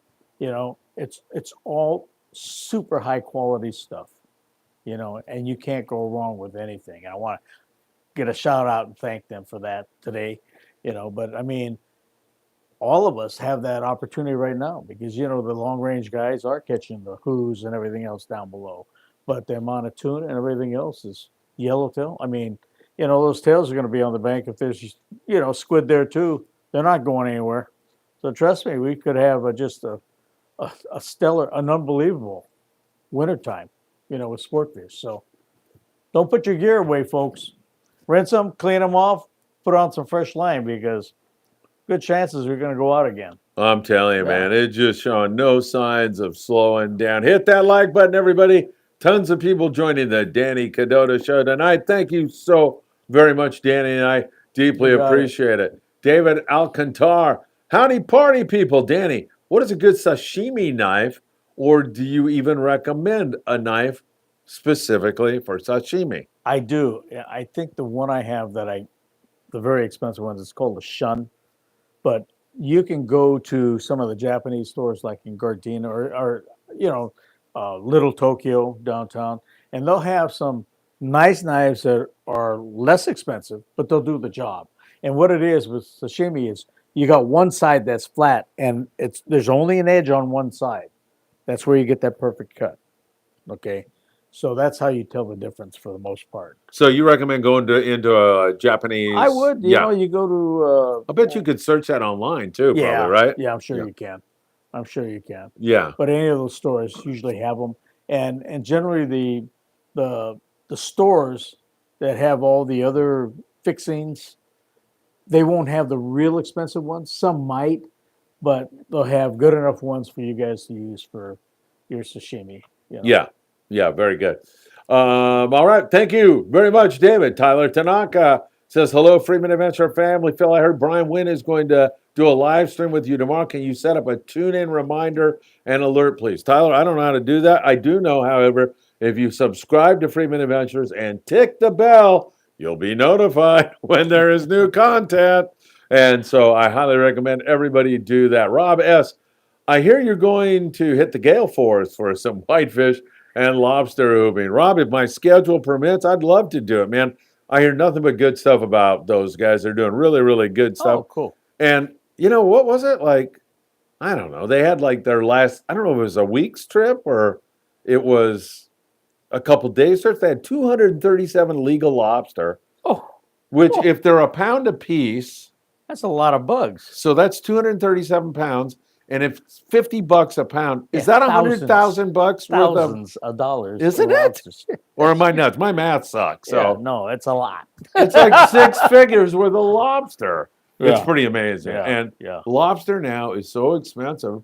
it's all super high quality stuff. And you can't go wrong with anything. I want to get a shout out and thank them for that today, but all of us have that opportunity right now because, the long range guys are catching the whoos and everything else down below, but the amount of tuna and everything else is yellowtail. Those tails are going to be on the bank. If there's, squid there too, they're not going anywhere. So trust me, we could have just a stellar, an unbelievable wintertime, with sport fish. So don't put your gear away, folks. Rinse them, clean them off, put on some fresh line because good chances we're going to go out again. I'm telling you, man, it's just showing no signs of slowing down. Hit that like button, everybody. Tons of people joining the Danny Kadota Show tonight. Thank you so very much, Danny, and I deeply appreciate it. David Alcantar, howdy party people. Danny, what is a good sashimi knife, or do you even recommend a knife specifically for sashimi? I do. I think the one I have the very expensive ones, it's called a Shun, but you can go to some of the Japanese stores like in Gardena or Little Tokyo downtown, and they'll have some nice knives that are less expensive, but they'll do the job. And what it is with sashimi is you got one side that's flat, and there's only an edge on one side. That's where you get that perfect cut. Okay, so that's how you tell the difference for the most part. So you recommend going into a Japanese? I would. You go to. I bet you could search that online too, probably, right? Yeah, I'm sure you can. I'm sure you can. Yeah. But any of those stores usually have them, and generally the stores that have all the other fixings, they won't have the real expensive ones. Some might, but they'll have good enough ones for you guys to use for your sashimi. Yeah, very good. All right, thank you very much, David. Tyler Tanaka says, hello, Friedman Adventure family. Phil, I heard Brian Wynn is going to do a live stream with you tomorrow. Can you set up a tune-in reminder and alert, please? Tyler, I don't know how to do that. I do know, however, if you subscribe to Friedman Adventures and tick the bell, you'll be notified when there is new content. And so I highly recommend everybody do that. Rob S., I hear you're going to hit the Gale Forest for some whitefish and lobster hooping. Rob, if my schedule permits, I'd love to do it, man. I hear nothing but good stuff about those guys. They're doing really, really good stuff. Oh, cool. And what was it like? I don't know. They had like their last, I don't know if it was a week's trip or it was a couple days trip. They had 237 legal lobster, Oh, which oh, if they're a pound a piece, that's a lot of bugs. so that's 237 pounds. And if it's $50 a pound, is Yeah, that $100,000 worth of, Thousands of dollars. isn't for it? lobsters. Or am I nuts? My math sucks. Yeah, So no, it's a lot. it's like 6 figures worth of lobster. It's Yeah. pretty amazing. Yeah, And yeah. lobster now is so expensive.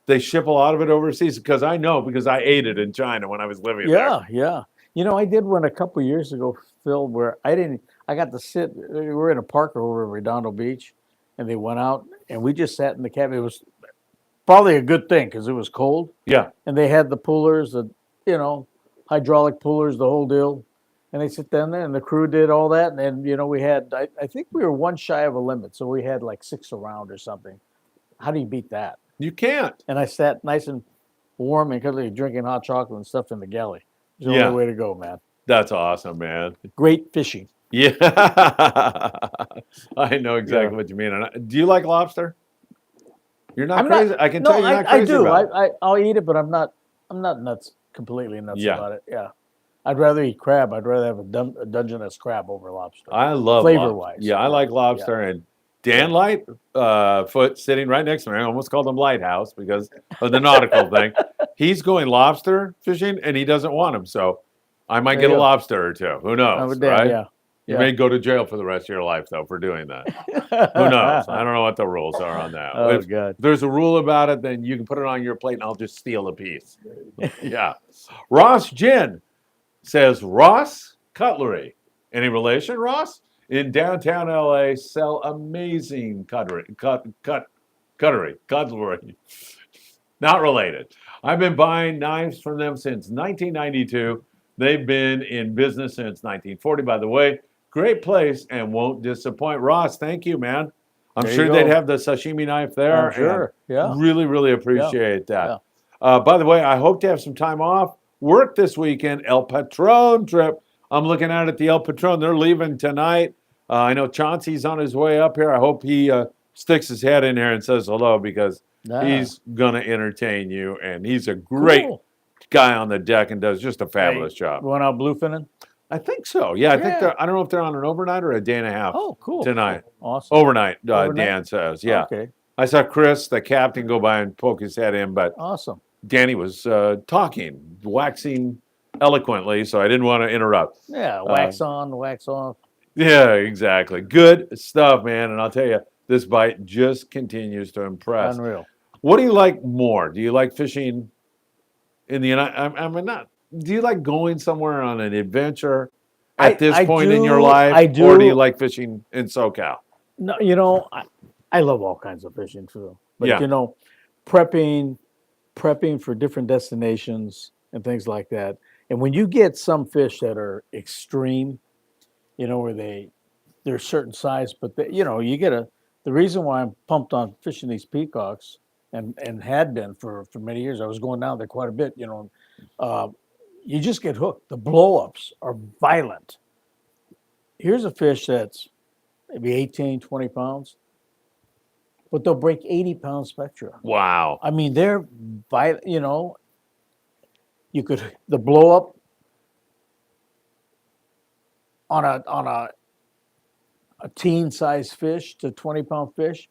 They ship a lot of it overseas because I ate it in China when I was living there. Yeah, yeah. I did one a couple years ago, Phil, where I got to sit. We were in a park over at Redondo Beach, and they went out, and we just sat in the cabin. It was probably a good thing because it was cold, Yeah. and they had the pullers, hydraulic pullers, the whole deal. And they sit down there, and the crew did all that. And then, we had, I think we were one shy of a limit. So we had like 6 around or something. How do you beat that? You can't. And I sat nice and warm and cuddly, drinking hot chocolate and stuff in the galley. It's the Yeah. only way to go, man. That's awesome, man. Great fishing. Yeah. I know exactly what you mean. And do you like lobster? You're not I'm crazy. not- I can No, tell you're not I crazy do. about it. I'll eat it, but I'm not nuts, completely nuts Yeah. about it. Yeah. I'd rather eat crab. I'd rather have a Dungeness crab over lobster. I love Flavor-wise. Yeah, I like lobster. And Dan Lightfoot sitting right next to me. I almost called him Lighthouse because of the nautical thing. He's going lobster fishing and he doesn't want them. So I might There get a you go. lobster or two. Who knows? Right? Yeah. You may go to jail for the rest of your life, though, for doing that. Who knows? I don't know what the rules are on that. Oh, If God. there's a rule about it, then you can put it on your plate and I'll just steal a piece. Yeah. Ross Gin says, Ross Cutlery. Any relation, Ross? In downtown LA, sell amazing cutlery. Not related. I've been buying knives from them since 1992. They've been in business since 1940, by the way. Great place and won't disappoint. Ross, thank you, man. I'm There sure you they'd go. have the sashimi knife there. I'm sure. and Yeah. Really, really appreciate that. Yeah. By the way, I hope to have some time off. Work this weekend. El Patron trip. I'm looking out at the El Patron. They're leaving tonight. I know Chauncey's on his way up here. I hope he sticks his head in here and says hello because he's going to entertain you. And he's a great guy on the deck and does just a fabulous job. Going out bluefinning? I think so. Yeah, I think I don't know if they're on an overnight or a day and a half. Oh, cool. Tonight. Awesome. Overnight, Overnight? Dan says. Yeah. Okay. I saw Chris, the captain, go by and poke his head in, but Awesome. Danny was talking, waxing eloquently, so I didn't want to interrupt. Yeah. Wax on, wax off. Yeah, exactly. Good stuff, man. And I'll tell you, this bite just continues to impress. Unreal. What do you like more? Do you like fishing in the United? Do you like going somewhere on an adventure at this point in your life? I do. Or do you like fishing in SoCal? No, I love all kinds of fishing too. But Yeah. prepping for different destinations and things like that. And when you get some fish that are extreme, where they're a certain size, but you get the reason why I'm pumped on fishing these peacocks and had been for many years. I was going down there quite a bit, you just get hooked. The blow-ups are violent. Here's a fish that's maybe 18, 20 pounds, but they'll break 80-pound spectra. Wow. I mean, they're violent, the blow-up on a teen-sized fish to 20-pound fish,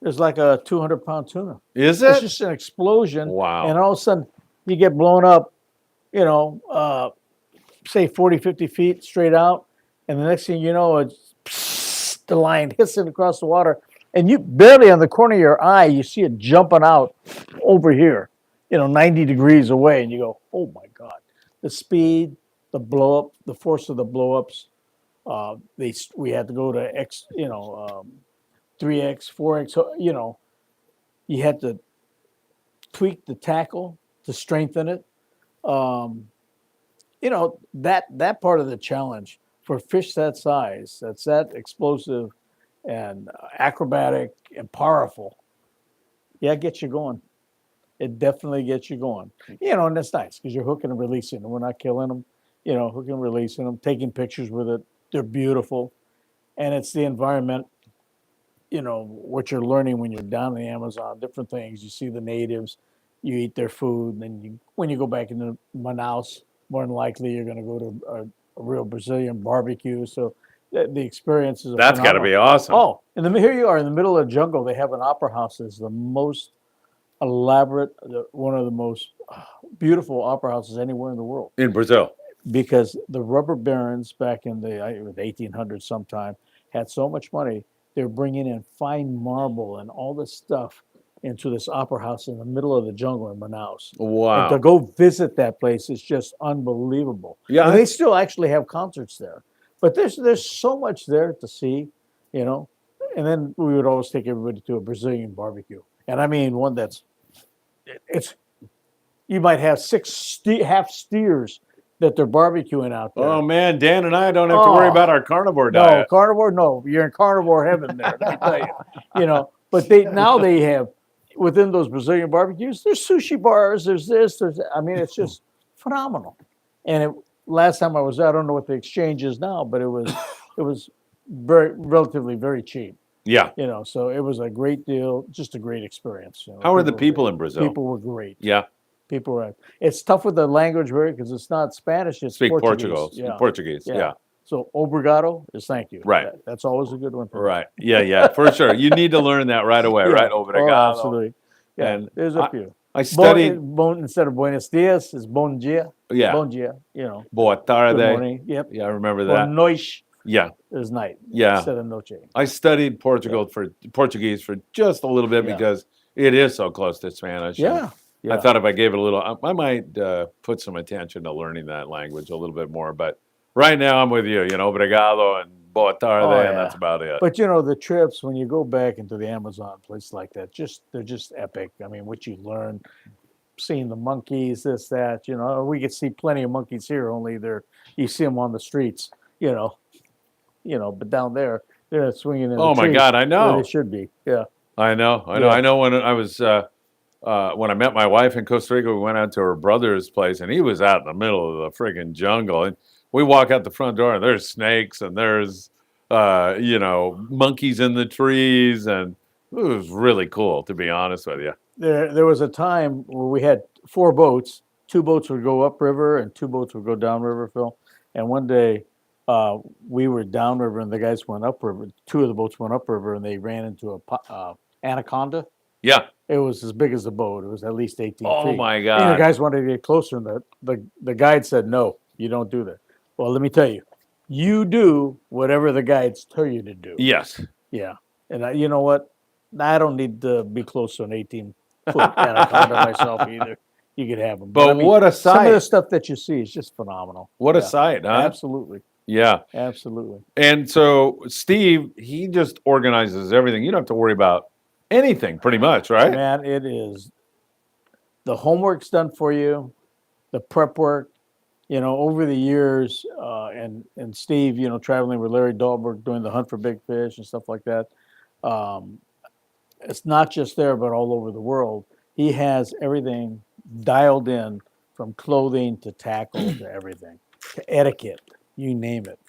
there's like a 200-pound tuna. Is It's it? just an explosion. Wow. And all of a sudden, you get blown up, say 40, 50 feet straight out. And the next thing you know, the line hits it across the water. And you barely on the corner of your eye, you see it jumping out over here, 90 degrees away. And you go, oh, my God. The speed, the blow up, the force of the blow ups. We had to go to 3X, 4X. So, you had to tweak the tackle to strengthen it. That part of the challenge for fish that size, that's that explosive and acrobatic and powerful. Yeah, it gets you going. It definitely gets you going. And that's nice because you're hooking and releasing them. We're not killing them. Hooking and releasing them, taking pictures with it. They're beautiful, and it's the environment. What you're learning when you're down in the Amazon, different things. You see the natives, you eat their food, and then when you go back into Manaus, more than likely you're going to go to a real Brazilian barbecue. So the experiences are That's got to phenomenal. be awesome. Oh, here you are in the middle of the jungle. They have an opera house that's the most elaborate, one of the most beautiful opera houses anywhere in the world. In Brazil. Because the rubber barons back in the 1800s sometime had so much money, they were bringing in fine marble and all this stuff into this opera house in the middle of the jungle in Manaus. Wow. And to go visit that place is just unbelievable. Yeah, and they still actually have concerts there. But there's so much there to see, And then we would always take everybody to a Brazilian barbecue. And I mean one you might have six half steers that they're barbecuing out there. Oh man, Dan and I don't have to worry about our carnivore diet. No, carnivore, no. You're in carnivore heaven there, let me tell you. But they have within those Brazilian barbecues, there's sushi bars, there's this, it's just phenomenal. And last time I was there, I don't know what the exchange is now, but it was relatively very cheap. Yeah. So it was a great deal, just a great experience. How are the people in Brazil? People were great. Yeah. People were. It's tough with the language because it's not Spanish. It's Speak Portuguese. Portuguese. Yeah. So obrigado is thank you. Right. That's always a good one. Right. Yeah. For sure. You need to learn that right away. Right. Obrigado. Oh, absolutely. Yeah. And there's a few. I studied. Instead of buenos dias, it's bon dia. Yeah. Bon dia. Boa tarde. Good morning. Yep. Yeah, I remember that. Bon noite. Yeah. Is night. Yeah. Instead of noche. I studied Portuguese for just a little bit because it is so close to Spanish. Yeah. I thought if I gave it a little, I might put some attention to learning that language a little bit more. But right now, I'm with you. Obrigado and boa tarde, and that's about it. But the trips when you go back into the Amazon, places like that, they're just epic. I mean, what you learn, seeing the monkeys, this, that. We could see plenty of monkeys here. Only you see them on the streets. But down there, they're swinging in. Oh my God, I know. Where they should be. Yeah. I know. I know. When I was. When I met my wife in Costa Rica, we went out to her brother's place, and he was out in the middle of the friggin' jungle. And we walk out the front door, and there's snakes, and there's, monkeys in the trees, and it was really cool, to be honest with you. There was a time where we had 4 boats. 2 boats would go upriver, and 2 boats would go downriver, Phil. And one day, we were downriver, and the guys went upriver. 2 of the boats went upriver, and they ran into a anaconda. Yeah. It was as big as the boat. It was at least 18 feet. Oh, my God. And the guys wanted to get closer, and the guide said, no, you don't do that. Well, let me tell you, you do whatever the guides tell you to do. Yes. Yeah. And you know what? I don't need to be close to an 18-foot anaconda myself either. You could have them. But what a sight. Some of the stuff that you see is just phenomenal. What a sight, huh? Absolutely. Yeah. Absolutely. And so Steve, he just organizes everything. You don't have to worry about anything, pretty much, right? Man, it is. The homework's done for you, the prep work, over the years, and Steve, traveling with Larry Dahlberg doing the hunt for big fish and stuff like that. It's not just there, but all over the world. He has everything dialed in, from clothing to tackle to everything, to etiquette, you name it.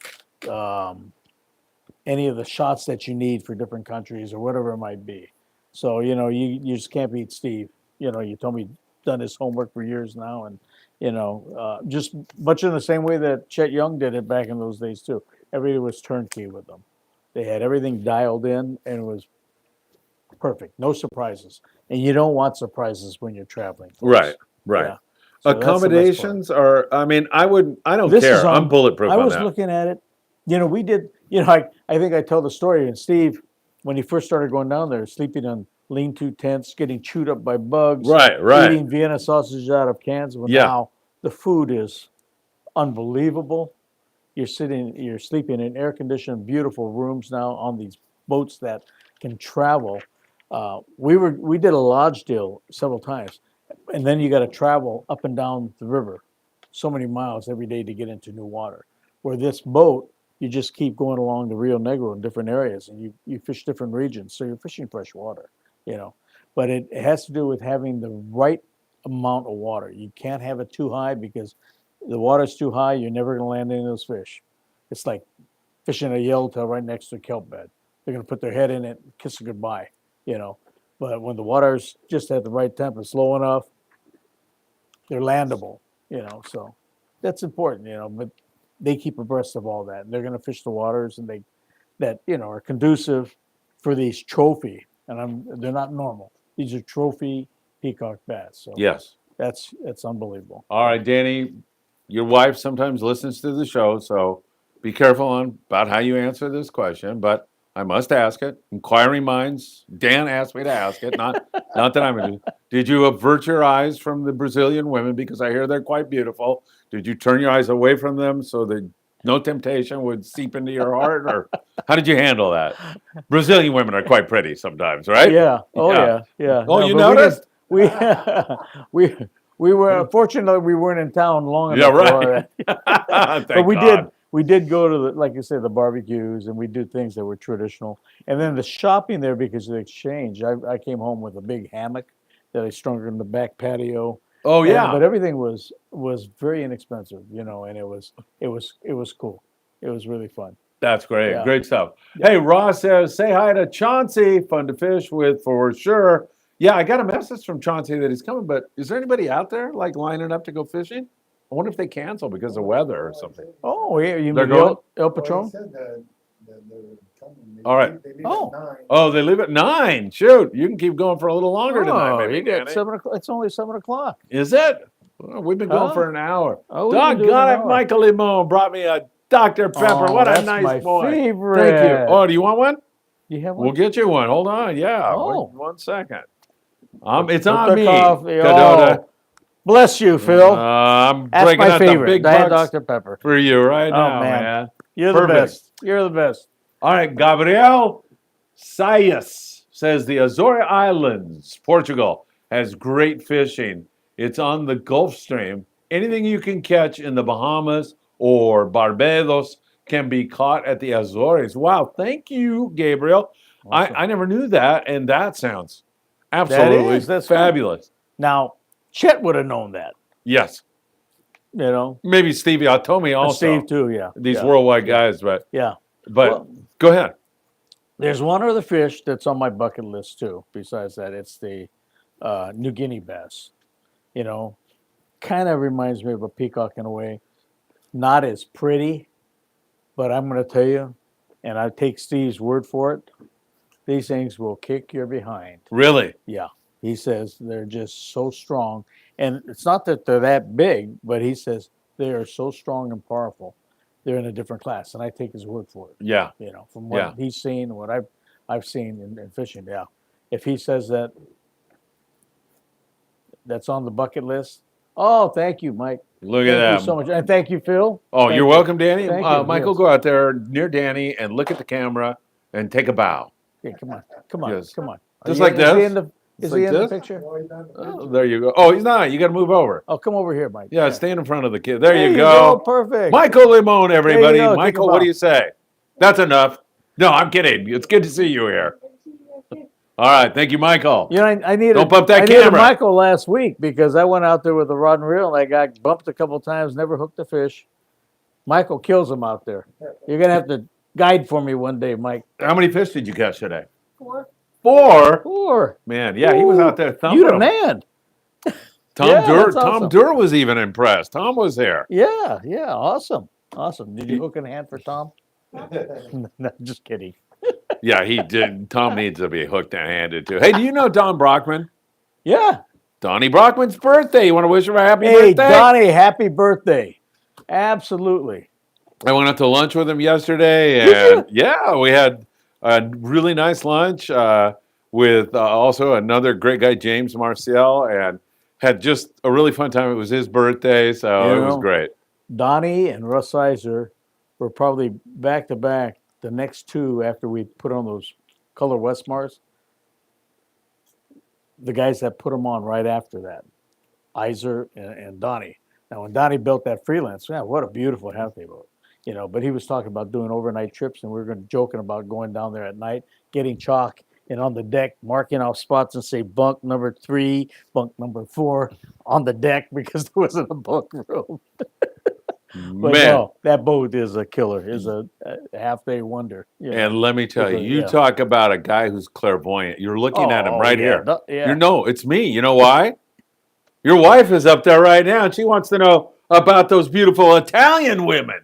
Any of the shots that you need for different countries or whatever it might be. So, you just can't beat Steve. You told me done his homework for years now, and, just much in the same way that Chet Young did it back in those days too. Everything was turnkey with them. They had everything dialed in, and it was perfect. No surprises. And you don't want surprises when you're traveling. Right. Yeah. So accommodations are, I don't This care. is on- I'm bulletproof I on was that. looking at it. We did, I think I tell the story, and Steve, when he first started going down there, sleeping on lean-to tents, getting chewed up by bugs. Right. Eating Vienna sausage out of cans. Well, now the food is unbelievable. You're sleeping in air-conditioned, beautiful rooms now on these boats that can travel. We did a lodge deal several times, and then you got to travel up and down the river so many miles every day to get into new water. Where this boat, you just keep going along the Rio Negro in different areas, and you fish different regions, so you're fishing fresh water. but it has to do with having the right amount of water. You can't have it too high because the water's too high, you're never going to land any of those fish. It's like fishing a yellowtail right next to a kelp bed. They're going to put their head in it, kiss it goodbye, you know. But when the water's just at the right temp, it's low enough, they're landable, you know. So that's important, you know. But they keep abreast of all that. They're going to fish the waters and that are conducive for these trophy. And they're not normal. These are trophy peacock bass. So Yes. that's unbelievable. All right, Danny, your wife sometimes listens to the show, so be careful about how you answer this question, but I must ask it. Inquiring minds, Dan asked me to ask it, not that I'm going to. Did you avert your eyes from the Brazilian women because I hear they're quite beautiful? Did you turn your eyes away from them so that no temptation would seep into your heart, or how did you handle that? Brazilian women are quite pretty sometimes, right? Yeah. Oh yeah. Oh, No, you but noticed? We were fortunately we weren't in town long Yeah, enough for right. that. Thank But God. we did go to like you said, the barbecues, and we did things that were traditional. And then the shopping there, because of the exchange, I came home with a big hammock that I strung in the back patio. Oh yeah. But everything was very inexpensive, you know, and it was cool. It was really fun. That's great. Yeah. Great stuff. Hey, Ross says, say hi to Chauncey. Fun to fish with for sure. Yeah, I got a message from Chauncey that he's coming, but is there anybody out there like lining up to go fishing? I wonder if they cancel because of weather or something. Oh, yeah, you They're mean going? El Patron? He said that they were coming. All right. They leave Oh. at 9. Oh, they leave at 9. Shoot, you can keep going for a little longer tonight, Oh, maybe. you got Danny. 7 o'clock. It's only 7 o'clock. Is it? Well, we've been going Huh? for an hour. Oh, we've been doing Doggone an it, hour. Michael Limon brought me a Dr. Pepper. Oh, What a that's nice my boy. favorite. Thank you. Oh, do you want one? You have one? We'll get you one. Hold on. Yeah. Oh. One second. It's Put on the me. coffee- Kadota. Oh, bless you, Phil. I'm That's breaking my out the favorite. big Diet bucks Dr. Pepper. for you right Oh, now, man. man. You're Perfect. the best. You're the best. All right, Gabriel Sayas says the Azore Islands, Portugal, has great fishing. It's on the Gulf Stream. Anything you can catch in the Bahamas or Barbados can be caught at the Azores. Wow, thank you, Gabriel. Awesome. I never knew that, and that sounds absolutely That's fabulous. Now, Chet would have known that, Yes, you know. maybe Stevie Automi also. Steve, too, yeah. These yeah. worldwide guys, but Yeah. but Well, go ahead. there's one other fish that's on my bucket list, too. Besides that, it's the New Guinea bass. You know, kind of reminds me of a peacock in a way. Not as pretty, but I'm going to tell you, and I take Steve's word for it, these things will kick your behind. Really? Yeah. He says they're just so strong. And it's not that they're that big, but he says they are so strong and powerful. They're in a different class. And I take his word for it. Yeah. You know, from what Yeah. he's seen, what I've seen in fishing. Yeah. If he says that that's on the bucket list. Oh, thank you, Mike. Look at Thank that. you so much. And thank you, Phil. Oh, Thank you're you. welcome, Danny. Thank you, Michael, yes. go out there near Danny and look at the camera and take a bow. Yeah, come on. Come on. Yes. Come on. Just like Is he this? in the, Just is like he in this? the picture? Oh, he's not- Oh, there you go. Oh, he's not. You got to move over. Oh, come over here, Mike. Yeah, stand in front of the kid. There you go. Perfect. Michael Limon, everybody. go. Take a Michael, what bow. do you say? That's enough. No, I'm kidding. It's good to see you here. All right. Thank you, Michael. You know, I needed, Don't bump that I needed camera. Michael last week because I went out there with a rod and reel and I got bumped a couple times, never hooked a fish. Michael kills them out there. You're going to have to guide for me one day, Mike. How many fish did you catch today? 4. 4? Four. Man, yeah, he was out there thumping You the them. man. Tom Yeah, Durr. that's Tom awesome. Durr was even impressed. Tom was there. Yeah, yeah, awesome. Awesome. Did you hook in hand for Tom? No, just kidding. Yeah, he did. Tom needs to be hooked and handed to. Hey, do you know Don Brockman? Yeah. Donnie Brockman's birthday. You want to wish him a happy Hey, birthday? Donnie, happy birthday. Absolutely. I went out to lunch with him yesterday, Did and yeah, we had a really nice lunch with also another great guy, James Marcial, and had just a really fun time. It was his birthday, so You it was know, great. Donnie and Russ Iser were probably back to back the next two after we put on those color Westmars. The guys that put them on right after that, Iser and Donnie. Now, when Donnie built that freelance, man, what a beautiful half they boat. But he was talking about doing overnight trips, and we were joking about going down there at night, getting chalk, and on the deck marking off spots and say bunk number 3, bunk number 4 on the deck because there wasn't a bunk room. But Man, no, that boat is a killer. Is a half-day wonder. You know. and let me tell you, you Yeah. talk about a guy who's clairvoyant. You're looking at him right yeah, here. no- yeah. You know, it's me. You know why? Your wife is up there right now, and she wants to know about those beautiful Italian women.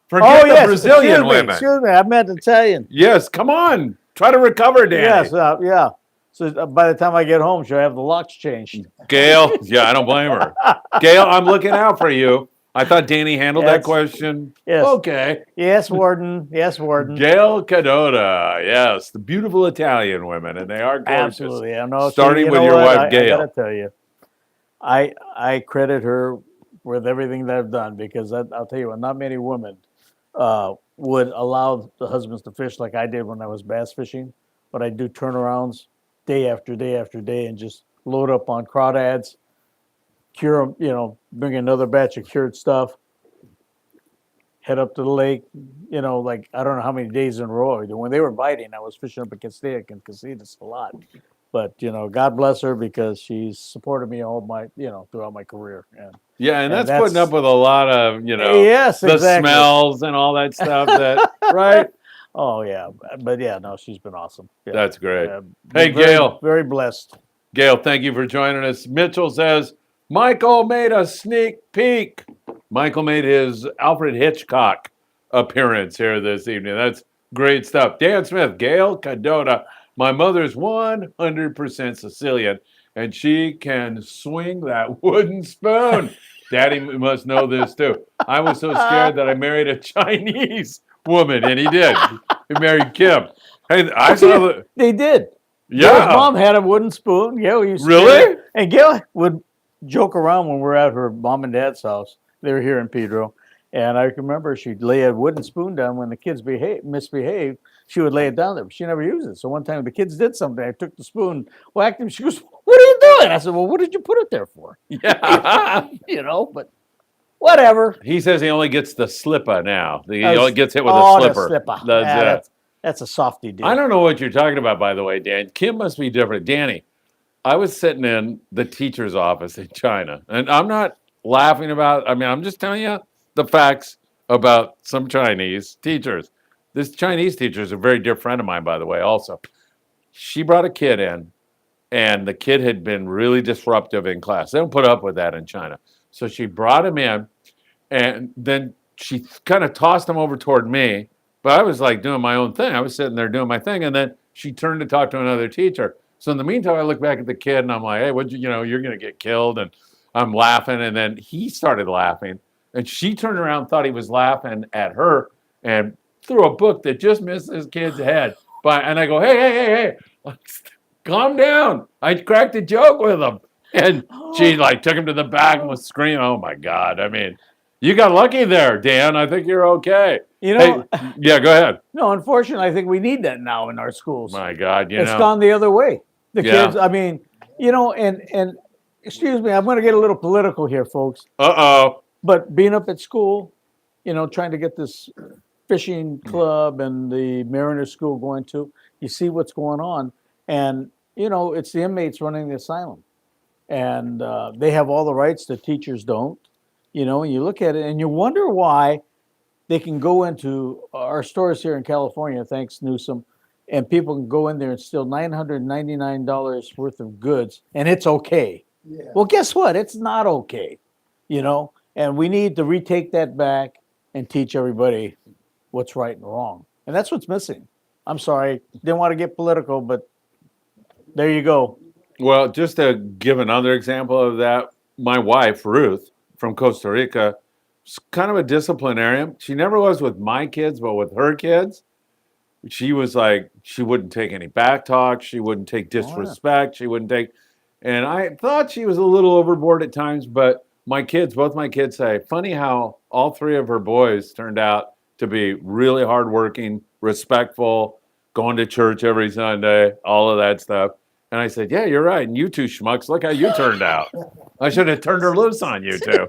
Forget the Brazilian excuse me, women. Excuse me, I meant Italian. Yes, come on. Try to recover, Danny. Yes, yeah. So by the time I get home, she'll have the locks changed. Gail, yeah, I don't blame her. Gail, I'm looking out for you. I thought Danny handled that Yes. question. Yes. Okay. Yes, Warden. Yes, Warden. Gail Kadota, yes, the beautiful Italian women, and they are gorgeous. Absolutely. I know. Starting you with know your what? wife, I Gail. gotta tell you, I credit her with everything that I've done because I'll tell you what, not many women would allow the husbands to fish like I did when I was bass fishing. But I do turnarounds day after day after day and just load up on crawdads, cure them, you know, bring another batch of cured stuff, head up to the lake, you know, like I don't know how many days in a row. When they were biting, I was fishing up at Castilla and Casitas a lot. But you know, God bless her because she's supported me all my, you know, throughout my career. Yeah, and And that's putting up with a lot of, you know, yes, the exactly. smells and all that stuff. That right? Oh yeah, but yeah, no, she's been awesome. Yeah. That's great. Been Hey, Gail. very blessed. Gail, thank you for joining us. Mitchell says Michael made a sneak peek. Michael made his Alfred Hitchcock appearance here this evening. That's great stuff. Dan Smith, Gail Kadota. My mother's 100% Sicilian, and she can swing that wooden spoon. Daddy must know this too. I was so scared that I married a Chinese woman, and he did. He married Kim. Hey, I saw the. They did. Yeah. Gail's mom had a wooden spoon. Gail used to Really? And Gail would joke around when we were at her mom and dad's house. They were here in Pedro. And I remember she'd lay a wooden spoon down when the kids misbehaved. She would lay it down there, but she never used it. So one time the kids did something. I took the spoon, whacked him. She goes, "What are you doing?" I said, "Well, what did you put it there for?" Yeah. You know, but whatever. He says he only gets the slipper now. He That's- only gets hit with oh, a the slipper. slipper. That's Yeah, it. That's a softy deal. I don't know what you're talking about, by the way, Dan. Kim must be different. Danny, I was sitting in the teacher's office in China, and I'm not laughing about, I mean, I'm just telling you the facts about some Chinese teachers. This Chinese teacher is a very dear friend of mine, by the way, also. She brought a kid in, and the kid had been really disruptive in class. They don't put up with that in China. So she brought him in, and then she kind of tossed him over toward me. But I was like doing my own thing. I was sitting there doing my thing, and then she turned to talk to another teacher. So in the meantime, I look back at the kid, and I'm like, "Hey, what you know? You're gonna get killed." And I'm laughing, and then he started laughing, and she turned around, and thought he was laughing at her, and threw a book that just missed his kid's head. And I go, "Hey, calm down! I cracked a joke with him." And she like took him to the back and was screaming. Oh my God! I mean, you got lucky there, Dan. I think you're okay. You know, Hey, yeah, go ahead. no, unfortunately, I think we need that now in our schools. My God, It's gone the other way. The Yeah. kids, I mean, you know, and excuse me, I'm going to get a little political here, folks. Uh-oh. But being up at school, you know, trying to get this fishing club and the mariner school going to, you see what's going on. And, you know, it's the inmates running the asylum. And they have all the rights that teachers don't. You know, and you look at it and you wonder why they can go into our stores here in California, thanks Newsom, and people can go in there and steal $999 worth of goods, and it's okay. Yeah. Well, guess what? It's not okay, you know, and we need to retake that back and teach everybody what's right and wrong. And that's what's missing. I'm sorry, didn't want to get political, but there you go. Well, just to give another example of that, my wife, Ruth, from Costa Rica, is kind of a disciplinarian. She never was with my kids, but with her kids, she was like, she wouldn't take any back talk. She wouldn't take disrespect. She wouldn't take, and I thought she was a little overboard at times, but both my kids say, funny how all three of her boys turned out to be really hardworking, respectful, going to church every Sunday, all of that stuff. And I said, yeah, you're right. And you two schmucks, look how you turned out. I should have turned her loose on you two.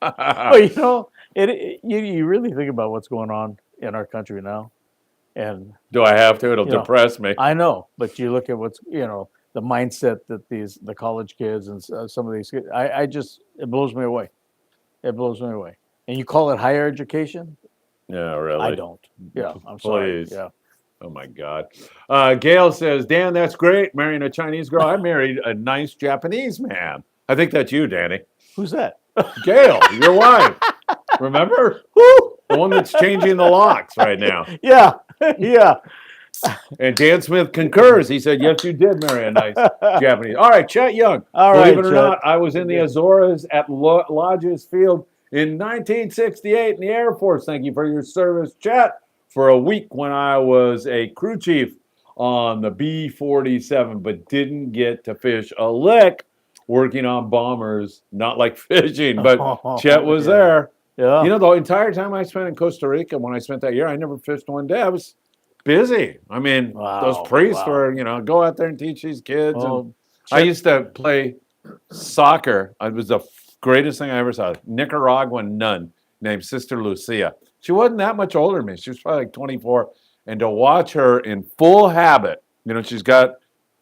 Well, you know, you really think about what's going on in our country now. And Do I have to? It'll You know, depress me. I know, but you look at what's, the mindset that the college kids and some of these kids, I just, it blows me away. It blows me away. And you call it higher education? Yeah, really. I don't. Yeah, I'm sorry. Please. Yeah. Oh my God. Gail says, Dan, that's great. Marrying a Chinese girl. I married a nice Japanese man. I think that's you, Danny. Who's that? Gail, your wife. Remember? Woo! The one that's changing the locks right now. Yeah, yeah. And Dan Smith concurs. He said, yes, you did marry a nice Japanese. All right, Chet Young. All Believe right, it or Chet. not, I was in the Azores at Lodges Field in 1968 in the Air Force. Thank you for your service, Chet, for a week when I was a crew chief on the B-47, but didn't get to fish a lick working on bombers, not like fishing, but Chet was there. Yeah. You know, the entire time I spent in Costa Rica, when I spent that year, I never fished one day. I was busy. I mean, those priests were, go out there and teach these kids. And I used to play soccer. It was the greatest thing I ever saw. Nicaraguan nun named Sister Lucia. She wasn't that much older than me. She was probably like 24. And to watch her in full habit, she's got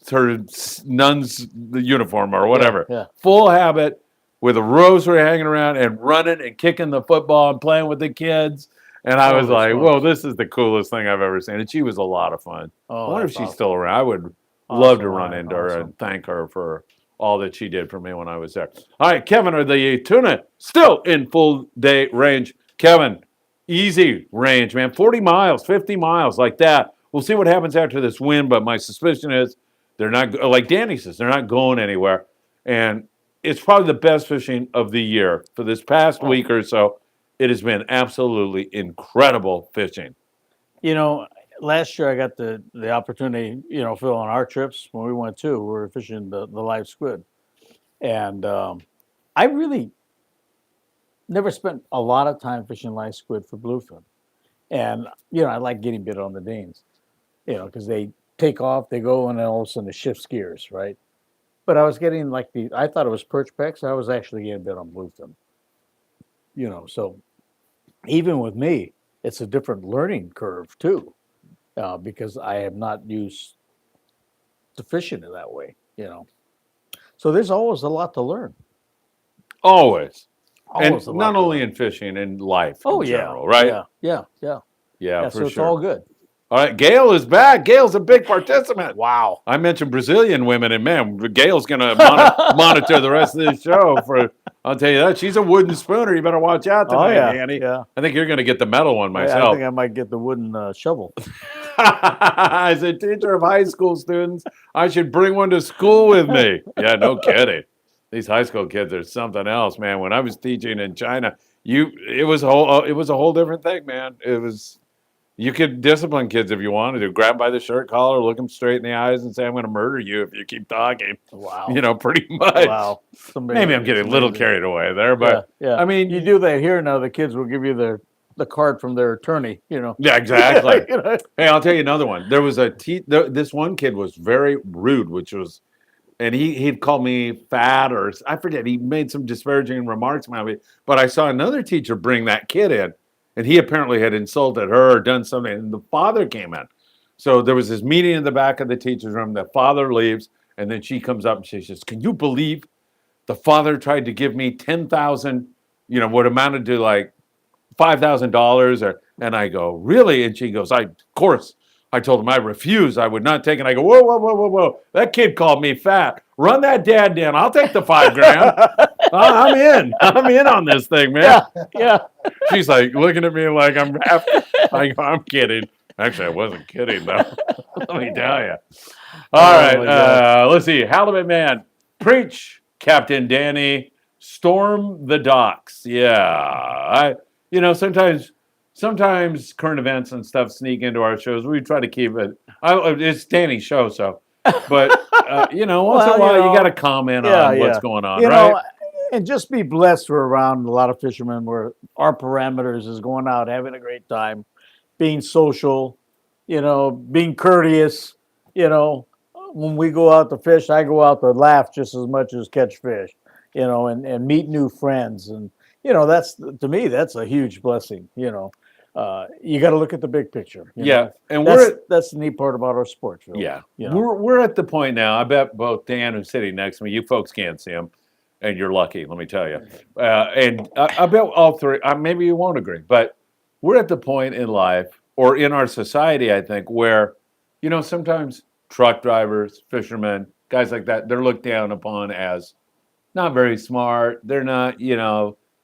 her nun's uniform or whatever, full habit with a rosary hanging around and running and kicking the football and playing with the kids. And I was like, whoa, this is the coolest thing I've ever seen. And she was a lot of fun. I wonder if she's still around. I would love to run into her and thank her for all that she did for me when I was there. All right, Kevin, are the tuna still in full day range? Kevin, easy range, man. 40 miles, 50 miles, like that. We'll see what happens after this wind, but my suspicion is they're not, like Danny says, they're not going anywhere. And it's probably the best fishing of the year. For this past week or so, it has been absolutely incredible fishing. Last year I got the opportunity, Phil, on our trips when we went too, we were fishing the live squid. And I really never spent a lot of time fishing live squid for bluefin. And, I like getting bit on the Danes, because they take off, they go, and then all of a sudden it shifts gears, right? But I was getting I thought it was perch pecks. I was actually getting bit on bluefin. So even with me, it's a different learning curve too, because I have not used to fishing it that way, So there's always a lot to learn. Always. Always and not only in fishing, in life in general, right? Yeah, for so it's sure. all good. All right, Gail is back. Gail's a big participant. Wow. I mentioned Brazilian women, and man, Gail's going to monitor the rest of this show. I'll tell you that. She's a wooden spooner. You better watch out tonight, Danny. Yeah. I think you're going to get the metal one myself. I think I might get the wooden shovel. As a teacher of high school students, I should bring one to school with me. Yeah, no kidding. These high school kids are something else, man. When I was teaching in China, it was a whole different thing, man. You could discipline kids if you wanted to. Grab by the shirt collar, look them straight in the eyes, and say, "I'm going to murder you if you keep talking." Wow. Pretty much. Wow. Maybe I'm getting a little carried away there, but yeah. I mean, you do that here now. The kids will give you the card from their attorney. Yeah, exactly. Hey, I'll tell you another one. There was this one kid was very rude, and he'd call me fat or I forget. He made some disparaging remarks about me. But I saw another teacher bring that kid in. And he apparently had insulted her or done something, and the father came in. So there was this meeting in the back of the teacher's room. The father leaves, and then she comes up and she says, "Can you believe the father tried to give me 10,000, what amounted to like $5,000?" And I go, "Really?" And she goes, of course. I told him I refuse. I would not take it. I go, whoa, whoa, whoa, whoa, whoa. That kid called me fat. Run that dad down. I'll take the $5,000. I'm in. I'm in on this thing, man. Yeah. She's like looking at me like I'm kidding. Actually, I wasn't kidding, though. Let me tell you. All right. Let's see. Halibut Man. Preach, Captain Danny. Storm the docks. Yeah. Sometimes current events and stuff sneak into our shows. We try to keep it. It's Danny's show, so. But once in a while, you got to comment on what's going on, right? And just be blessed. We're around a lot of fishermen where our parameters is going out, having a great time, being social, being courteous. When we go out to fish, I go out to laugh just as much as catch fish, and meet new friends. And, that's, to me, that's a huge blessing, You got to look at the big picture. you Yeah, know? and That's the neat part about our sport, Phil. yeah, You know? we're at the point now. I bet both Dan, who's sitting next to me, you folks can't see him, and you're lucky. Let me tell you. And I bet all three. Maybe you won't agree, but we're at the point in life or in our society, I think, where sometimes truck drivers, fishermen, guys like that, they're looked down upon as not very smart. They're not,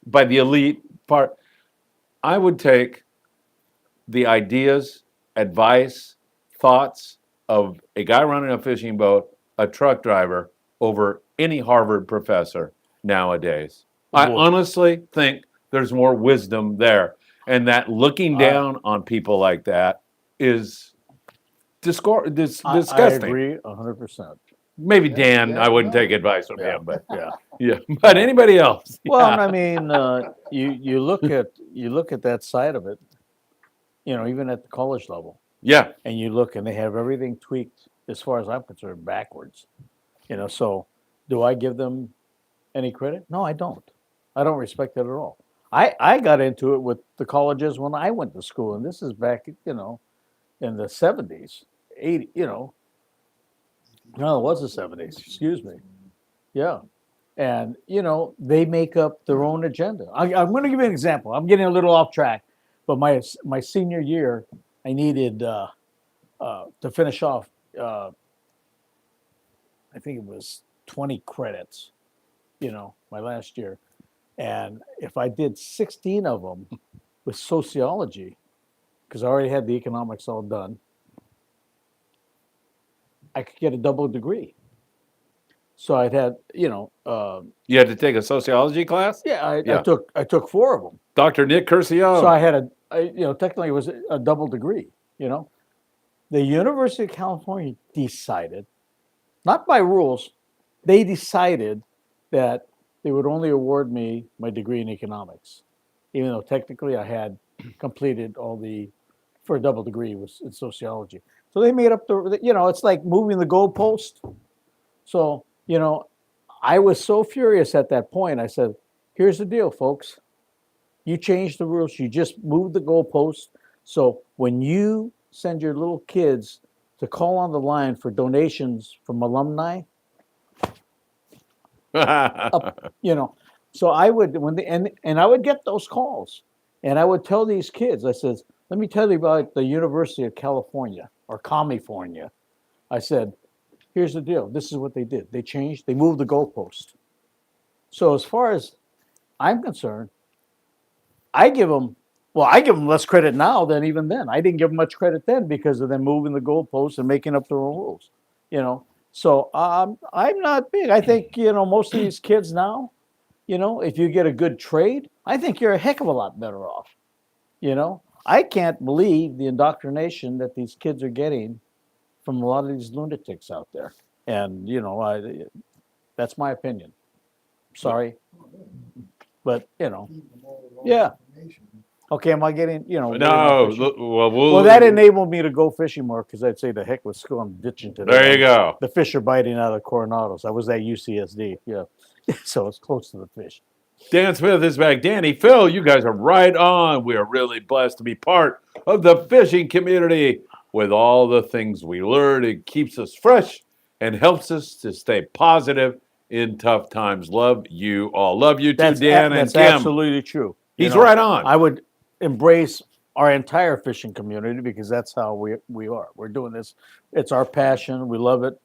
by the elite part. I would take the ideas, advice, thoughts of a guy running a fishing boat, a truck driver, over any Harvard professor nowadays. I Boy. honestly think there's more wisdom there. And that looking down on people like that is disgusting. I agree 100%. Maybe Dan, Yeah, I wouldn't yeah. take advice from Yeah. him, but Yeah. yeah. But anybody else? Well, Yeah. I mean, you look at that side of it. Even at the college level, Yeah. and you look, and they have everything tweaked, as far as I'm concerned, backwards. So do I give them any credit? No, I don't. I don't respect it at all. I got into it with the colleges when I went to school, and this is back, in the 70s, 80, no, it was the 70s, excuse me. Yeah. And, they make up their own agenda. I'm going to give you an example. I'm getting a little off track, but my senior year, I needed to finish off, I think it was 20 credits, my last year. And if I did 16 of them with sociology, because I already had the economics all done, I could get a double degree. So I'd had, You had to take a sociology class? I Yeah. took 4 of them. Dr. Nick Curcio. So I had technically it was a double degree. The University of California decided, not by rules, they decided that they would only award me my degree in economics, even though technically I had completed for a double degree was in sociology. So they made up it's like moving the goalpost. So, I was so furious at that point. I said, here's the deal, folks. You changed the rules. You just moved the goalpost. So when you send your little kids to call on the line for donations from alumni, so I would and I would get those calls, and I would tell these kids, I said, let me tell you about the University of California or California. I said, here's the deal. This is what they did. They changed. They moved the goalpost. So as far as I'm concerned, I give them less credit now than even then. I didn't give them much credit then because of them moving the goalposts and making up their own rules. So I'm not big. I think most of these kids now, if you get a good trade, I think you're a heck of a lot better off. I can't believe the indoctrination that these kids are getting from a lot of these lunatics out there. And that's my opinion. Sorry, but Keep them all along Yeah. information. okay. Am I getting No, fishing? well, That enabled me to go fishing more because I'd say the heck with school. I'm ditching today. there you go. The fish are biting out of the Coronados. I was at UCSD. Yeah, so it's close to the fish. Dan Smith is back. Danny, Phil, you guys are right on. We are really blessed to be part of the fishing community with all the things we learn. It keeps us fresh and helps us to stay positive in tough times. Love you all. Love you too, Dan and That's Kim. absolutely true. He's right on. I would embrace our entire fishing community because that's how we are. We're doing this. It's our passion. We love it.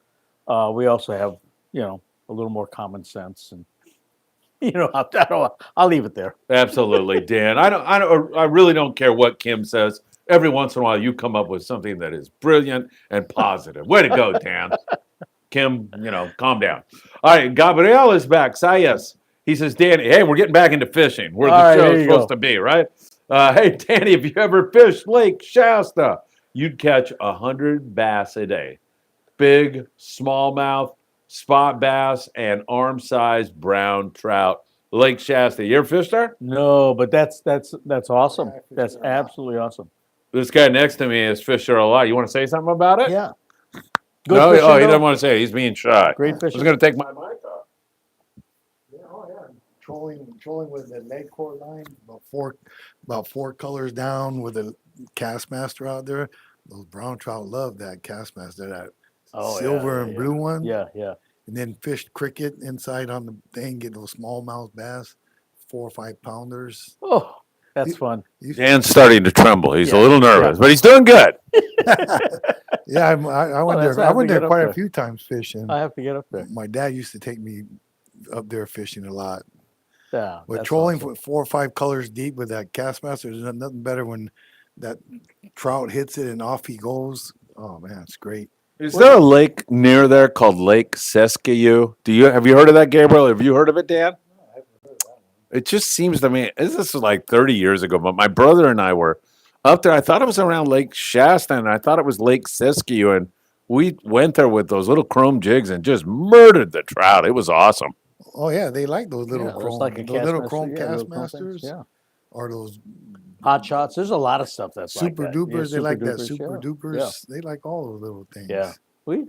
We also have, a little more common sense, and I'll leave it there. Absolutely, Dan. I really don't care what Kim says. Every once in a while, you come up with something that is brilliant and positive. Way to go, Dan. Kim, calm down. All right, Gabriel is back. Sayas. He says, Danny, hey, we're getting back into fishing. Where All the right, show there is you supposed go. to be, right? Hey, Danny, if you ever fished Lake Shasta, you'd catch 100 bass a day. Big, smallmouth, spot bass, and arm-sized brown trout. Lake Shasta. You ever fished there? No, but that's awesome. Yeah, I fished That's there a lot. absolutely awesome. This guy next to me has fished there a lot. You want to say something about it? Yeah. No, fishing, he though. doesn't want to say it. He's being shy. Great I was fishing. going to take my mic off. Yeah, oh, yeah. trolling with the leg cord line, about four colors down with a cast master out there. Those brown trout love that cast master, that Oh, silver and blue one. Yeah, yeah. And then fished cricket inside on the thing, get those smallmouth bass, 4 or 5 pounders. Oh, that's You- fun. You- Dan's starting to tremble. He's a Yeah, little nervous, but he's doing good. yeah, I went that's there. I I have went to there get up quite a there. few times fishing. I have to get up there. My dad used to take me up there fishing a lot. Yeah. But that's trolling awesome. with 4 or 5 colors deep with that cast master, there's nothing better when that trout hits it and off he goes. Oh man, it's great. Is there a lake near there called Lake Siskiyou? Have you heard of that, Gabriel? Have you heard of it, Dan? It just seems to me this is like 30 years ago, but my brother and I were up there. I thought it was around Lake Shasta, and I thought it was Lake Siskiyou, and we went there with those little chrome jigs and just murdered the trout. It was awesome. Oh yeah, they like those little Yeah, there's chrome, like a those cast little master, chrome yeah, cast little chrome things, masters, yeah. or those Hot shots. There's a lot of stuff that's super like that. Yeah, dupers. They like that dupers, super yeah. dupers. Yeah. They like all those little things. Yeah. We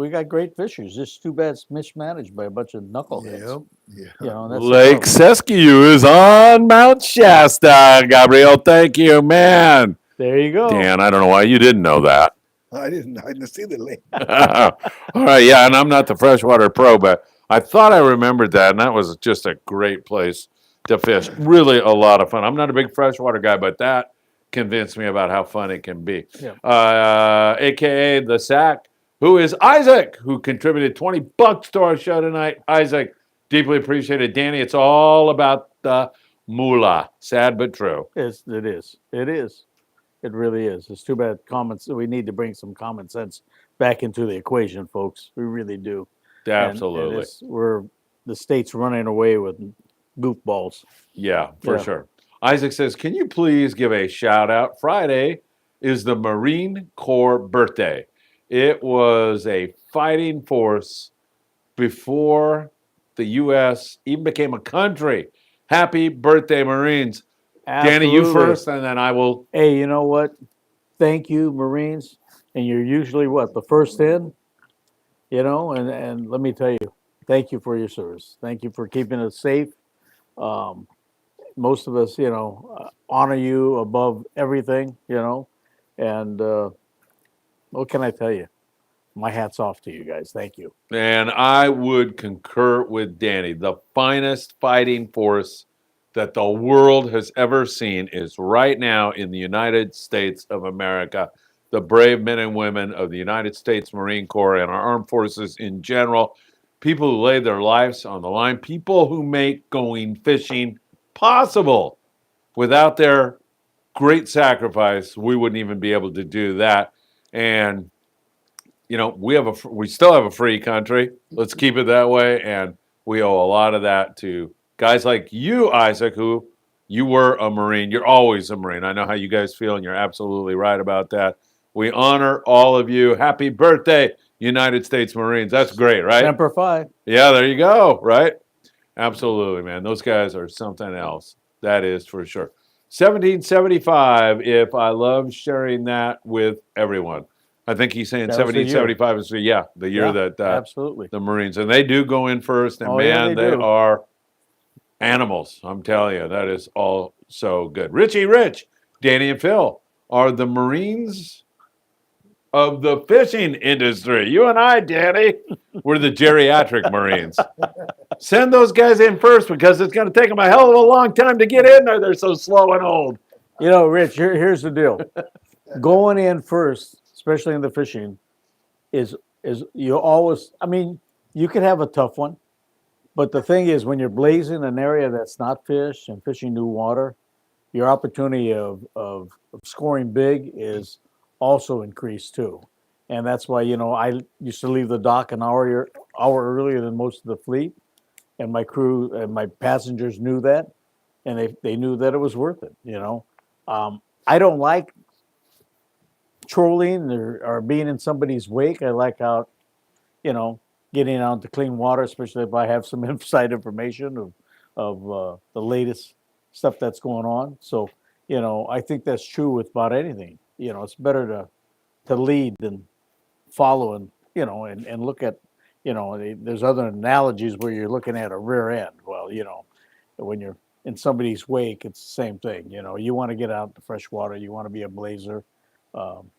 got great fishers. Just too bad it's mismanaged by a bunch of knuckleheads. Yeah. You know, that's the Lake problem. Siskiyou is on Mount Shasta, Gabriel. Thank you, man. There you go. Dan, I don't know why you didn't know that. I didn't see the link. All right, yeah, and I'm not the freshwater pro, but I thought I remembered that, and that was just a great place to fish. Really a lot of fun. I'm not a big freshwater guy, but that convinced me about how fun it can be. Yeah. AKA the Sack, who is Isaac, who contributed $20 to our show tonight. Isaac, deeply appreciated. Danny, it's all about the moolah. Sad but true. It is. It is. It really is. It's too bad we need to bring some common sense back into the equation, folks. We really do. Absolutely. The state's running away with goofballs. Yeah, for Yeah. sure. Isaac says, can you please give a shout out? Friday is the Marine Corps birthday. It was a fighting force before the U.S. even became a country. Happy birthday, Marines. Danny, you Absolutely. first, and then I will. Hey, you know what? Thank you, Marines. And you're usually what, the first in? You know, and let me tell you, thank you for your service. Thank you for keeping us safe. Most of us, honor you above everything, and what can I tell you? My hat's off to you guys. Thank you. And I would concur with Danny. The finest fighting force that the world has ever seen is right now in the United States of America. The brave men and women of the United States Marine Corps and our armed forces in general, people who lay their lives on the line, people who make going fishing possible. Without their great sacrifice, we wouldn't even be able to do that. And we still have a free country. Let's keep it that way. And we owe a lot of that to guys like you, Isaac, who you were a Marine. You're always a Marine. I know how you guys feel, and you're absolutely right about that. We honor all of you. Happy birthday, United States Marines. That's great, right? Semper Fi. Yeah, there you go, right? Absolutely, man. Those guys are something else. That is for sure. 1775, if I love sharing that with everyone. I think he's saying That was the year. 1775 is the year that absolutely. the Marines, and they do go in first, and Oh, yeah, man, they they do. are animals. I'm telling you, that is all so good. Richie Rich, Danny and Phil are the Marines of the fishing industry. You and I, Danny, we're the geriatric Marines. Send those guys in first because it's going to take them a hell of a long time to get in there. They're so slow and old. Rich, here's the deal. Going in first, especially in the fishing, is you always, you could have a tough one, but the thing is when you're blazing an area that's not fished and fishing new water, your opportunity of scoring big is also increased too. And that's why, I used to leave the dock an hour earlier than most of the fleet, and my crew and my passengers knew that, and they knew that it was worth it, I don't like trolling or being in somebody's wake. I like out, getting out to clean water, especially if I have some inside information of the latest stuff that's going on. So, I think that's true with about anything. It's better to lead than follow, and and look at, there's other analogies where you're looking at a rear end. Well, when you're in somebody's wake, it's the same thing. You want to get out to freshwater. You want to be a blazer. Um,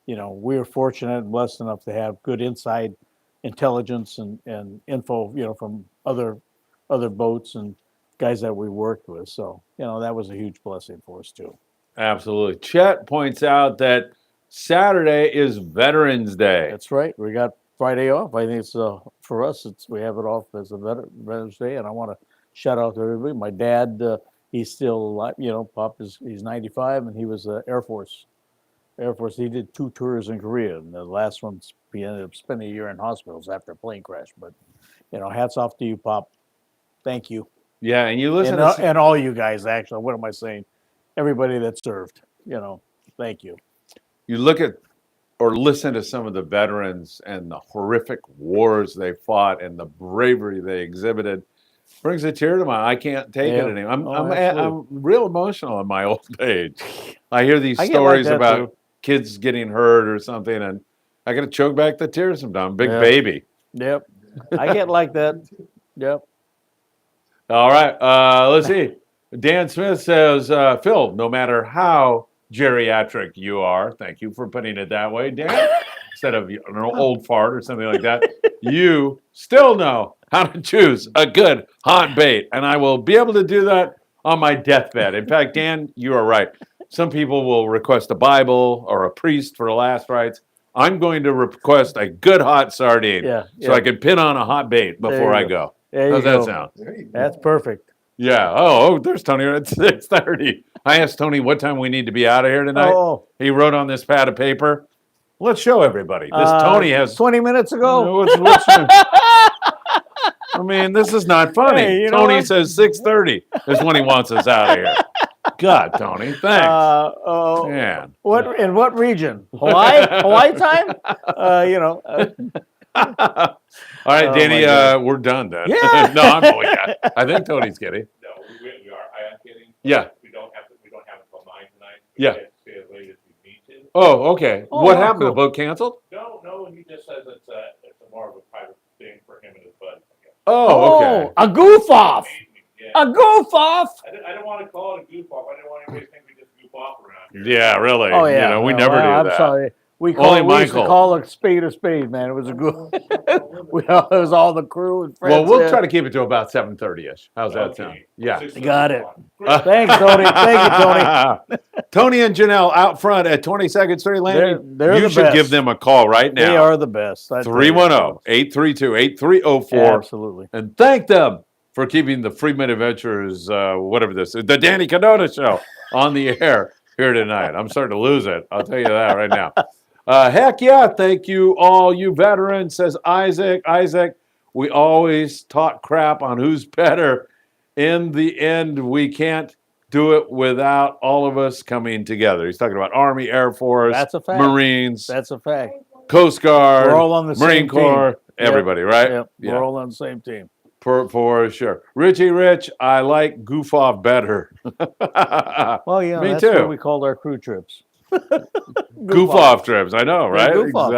we were fortunate and blessed enough to have good inside intelligence and info, from other boats and guys that we worked with. So, that was a huge blessing for us too. Absolutely. Chet points out that Saturday is Veterans Day. That's right. We got Friday off. I think it's for us. We have it off as a Veterans Day, and I want to shout out to everybody. My dad, he's still alive. Pop he's 95, and he was Air Force. He did 2 tours in Korea, and the last one he ended up spending a year in hospitals after a plane crash. But hats off to you, Pop. Thank you. Yeah, and you listen and all you guys. Actually, what am I saying? Everybody that served. Thank you. You look at or listen to some of the veterans and the horrific wars they fought and the bravery they exhibited. Brings a tear to my eye. I can't take it anymore. I'm real emotional in my old age. I hear these stories about kids getting hurt or something, and I got to choke back the tears sometimes. Big baby. Yep. I get like that. Yep. All right. Let's see. Dan Smith says, Phil, no matter how geriatric you are, thank you for putting it that way, Dan, instead of an old fart or something like that, you still know how to choose a good hot bait. And I will be able to do that on my deathbed. In fact, Dan, you are right. Some people will request a Bible or a priest for the last rites. I'm going to request a good hot sardine so I can pin on a hot bait before I go. How's that sound? That's perfect. Yeah. Oh, there's Tony at 6:30. I asked Tony what time we need to be out of here tonight. He wrote on this pad of paper. Let's show everybody. This Tony has 20 minutes ago. I mean, this is not funny. Hey, Tony says 6:30 is when he wants us out of here. God, Tony, thanks. Man. In what region? Hawaii time? All right, Danny, we're done then. Yeah. No, I'm only kidding. I think Tony's kidding. No, we are. I am kidding. Yeah. We don't have until 9 tonight. Yeah. Stay as late as we need to. Oh, okay. What happened? Cool. The boat canceled? No. He just says it's more of a private thing for him and his buddies. Oh, okay. A goof off. Yeah. A goof off. I don't want to call it a goof off. I don't want anybody to think we just goof off around here. Yeah, really. Oh, yeah. We never do that. I'm sorry. We used to call a spade, man. It was a good. It was all the crew and friends. Well, we'll try to keep it to about 7:30ish. How's that sound? Yeah. Got it. Thanks, Tony. Thank you, Tony. Tony and Janelle out front at 22nd Street Landing. They're you the should best. give them a call right now. They are the best. 310-832-8304. Absolutely. And thank them for keeping the Friedman Adventures, whatever this is, the Danny Kadota Show on the air here tonight. I'm starting to lose it. I'll tell you that right now. Heck yeah, thank you all you veterans, says Isaac. Isaac, we always talk crap on who's better. In the end, we can't do it without all of us coming together. He's talking about Army, Air Force, That's a fact. Marines, That's a fact. Coast Guard, We're all on the Marine same Corps, team. everybody, right? Yep. We're all on the same team. For sure. Richie Rich, I like goof off better. Well, yeah, Me that's too. what we called our crew trips. Goof off trips. I know, right? goof off.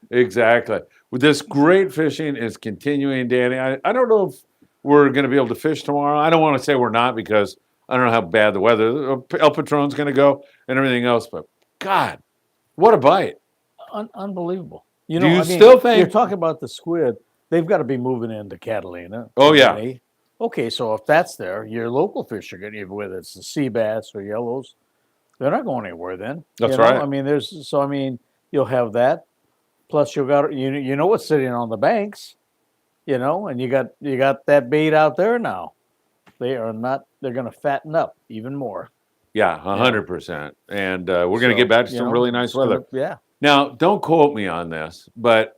Exactly. With this great fishing is continuing, Danny. I don't know if we're going to be able to fish tomorrow. I don't want to say we're not because I don't know how bad the weather. El Patron's going to go and everything else. But God, what a bite! Unbelievable. Do you still think you're talking about the squid? They've got to be moving into Catalina. Oh yeah. Okay, so if that's there, your local fish are going to, whether it's the sea bass or yellows, they're not going anywhere then. That's right. I mean, you'll have that. Plus, you got what's sitting on the banks, and you got that bait out there now. They're going to fatten up even more. Yeah, 100%. And we're going to get back to some really nice weather. Yeah. Now, don't quote me on this, but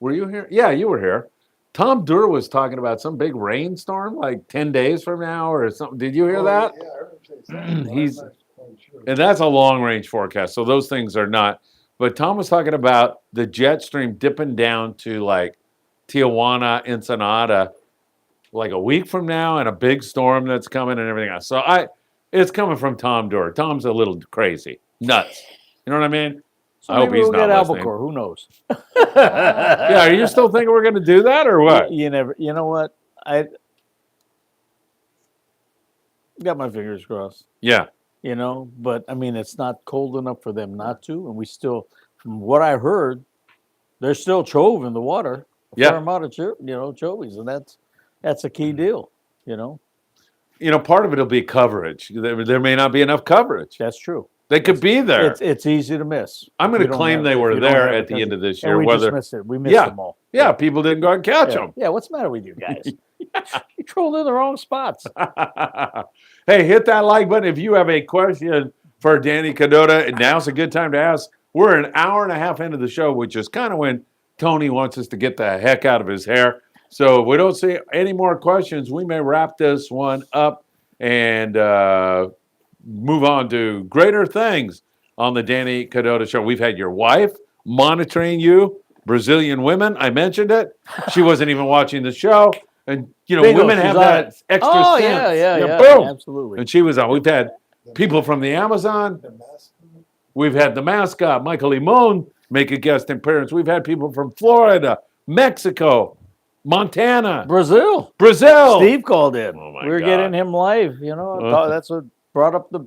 were you here? Yeah, you were here. Tom Durr was talking about some big rainstorm like 10 days from now or something. Did you hear that? Yeah, I heard him say something. And that's a long range forecast. So those things are not. But Tom was talking about the jet stream dipping down to like Tijuana, Ensenada, like a week from now, and a big storm that's coming and everything else. So it's coming from Tom Durr. Tom's a little crazy, nuts. You know what I mean? So I hope he's we'll not get listening. albacore. Who knows? Yeah, are you still thinking we're going to do that or what? You know what? got my fingers crossed. Yeah. You know, but I mean, it's not cold enough for them not to, and we still, from what I heard, there's still chove in the water. A Yeah. fair amount of chovies, and that's a key deal. You know, Part of it will be coverage. There may not be enough coverage. that's true. They could be there. It's easy to miss. I'm going If to you don't claim have- they if were you don't there have at the it, end of this and year. we Whether just missed it. We missed Yeah. them all. yeah, people didn't go and catch them. Yeah, what's the matter with you guys? You trolled in the wrong spots. Hey, hit that like button if you have a question for Danny Kadota. And now's a good time to ask. We're an hour and a half into the show, which is kind of when Tony wants us to get the heck out of his hair. So if we don't see any more questions, we may wrap this one up and move on to greater things on the Danny Kadota Show. We've had your wife monitoring you, Brazilian women. I mentioned it. She wasn't even watching the show. And, Bingo, women she's have on that it. extra Oh sense. yeah, Boom. absolutely. And she was on. We've had people from the Amazon. The mascot. We've had the mascot, Michael Limon, make a guest appearance. We've had people from Florida, Mexico, Montana, Brazil. Brazil. Steve called in. Oh, my we were God. getting him live. You know, I thought that's what brought up the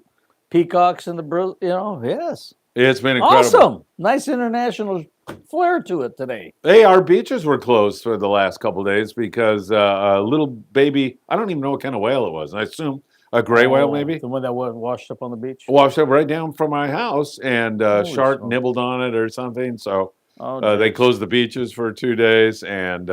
peacocks and the Brazil. You know, yes, It's been incredible. awesome. Nice international flair to it today. Hey, our beaches were closed for the last couple of days because a little baby, I don't even know what kind of whale it was. I assume a gray whale, Oh, maybe, the one that was washed up on the beach. washed up right down from my house, and Holy shark smokes. nibbled on it or something. So Oh, they geez. closed the beaches for 2 days, and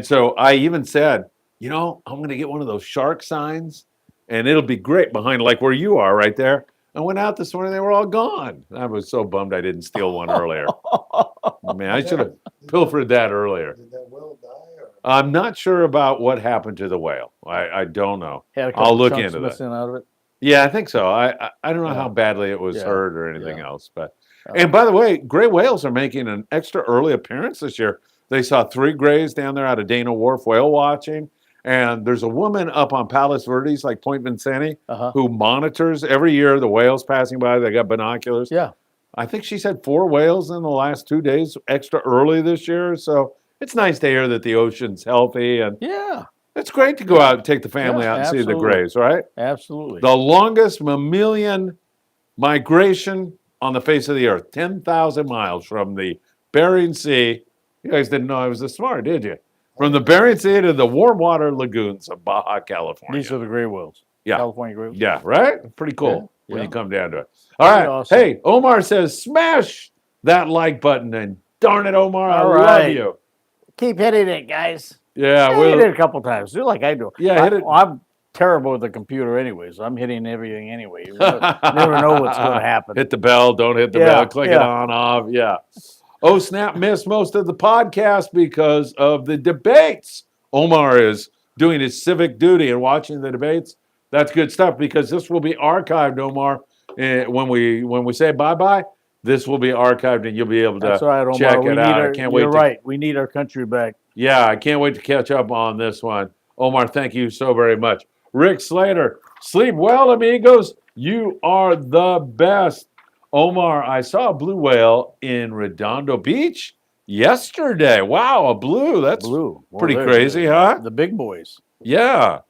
so I even said, I'm going to get one of those shark signs, and it'll be great behind like where you are right there. I went out this morning; they were all gone. I was so bummed I didn't steal one earlier. Man, I should have pilfered that earlier. Did that whale die? Or? I'm not sure about what happened to the whale. I don't know. Had a I'll couple look chunks into that. missing out of it. Yeah, I think so. I don't know Yeah. how badly it was Yeah. hurt or anything Yeah. else, but. Yeah. And by the way, gray whales are making an extra early appearance this year. They saw 3 grays down there out of Dana Wharf whale watching. And there's a woman up on Palos Verdes, like Point Vincenti, Uh-huh. who monitors every year the whales passing by. They got binoculars. Yeah. I think she said 4 whales in the last 2 days, extra early this year. So it's nice to hear that the ocean's healthy. And Yeah. it's great to go out and take the family Yeah, out and see the absolutely. grays, right? Absolutely. The longest mammalian migration on the face of the earth, 10,000 miles from the Bering Sea. You guys didn't know I was this smart, did you? From the Bering Sea to the warm water lagoons of Baja California. These are the gray whales. Yeah. California gray whales. Yeah, right? Pretty cool Yeah, when yeah. you come down to it. All Pretty right. awesome. Hey, Omar says, smash that like button. And darn it, Omar, I All love right. you. Keep hitting it, guys. Yeah, Hit it well, a couple times. Do like I do. Yeah, hit it. I'm terrible with the computer anyway, so I'm hitting everything anyway. You never know what's going to happen. hit the bell, don't hit the Yeah, bell, click it yeah. on, off. Yeah. Oh, Snap missed most of the podcast because of the debates. Omar is doing his civic duty and watching the debates. That's good stuff because this will be archived, Omar. When we say bye-bye, this will be archived and you'll be able to That's all right, Omar. check We it need out. our, I can't wait you're to right. We need our country back. Yeah, I can't wait to catch up on this one. Omar, thank you so very much. Rick Slater, sleep well, amigos. You are the best. Omar, I saw a blue whale in Redondo Beach yesterday. Wow, a blue. That's Blue. Well, pretty there's crazy, the- huh? The big boys. Yeah.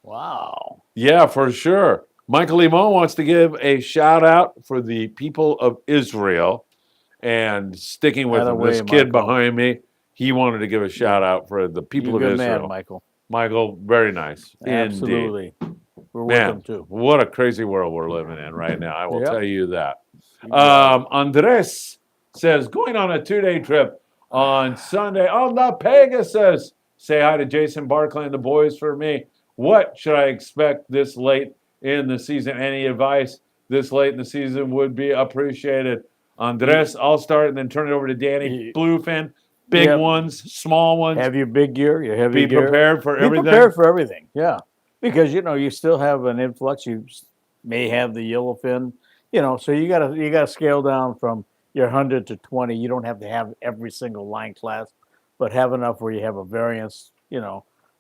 Wow. Yeah, for sure. Michael Limon wants to give a shout out for the people of Israel and sticking with Atta this way, kid Michael. behind me. He wanted to give a shout out for the people You're a of good Israel. man, Michael. Michael, very nice. Indeed. Absolutely. We're with Man, them too. what a crazy world we're living in right now. I will Yep. tell you that. You got it. Andres says, going on a 2-day trip on Sunday on the Pegasus. Say hi to Jason Barclay and the boys for me. What should I expect this late in the season? Any advice this late in the season would be appreciated. Andres, I'll start and then turn it over to Danny. Bluefin, big Yep. ones, small ones. Have your big gear, your heavy Be gear. prepared for Be everything. prepared for everything. Yeah. Because, you still have an influx. You may have the yellowfin, so you gotta scale down from your 100 to 20. You don't have to have every single line class, but have enough where you have a variance,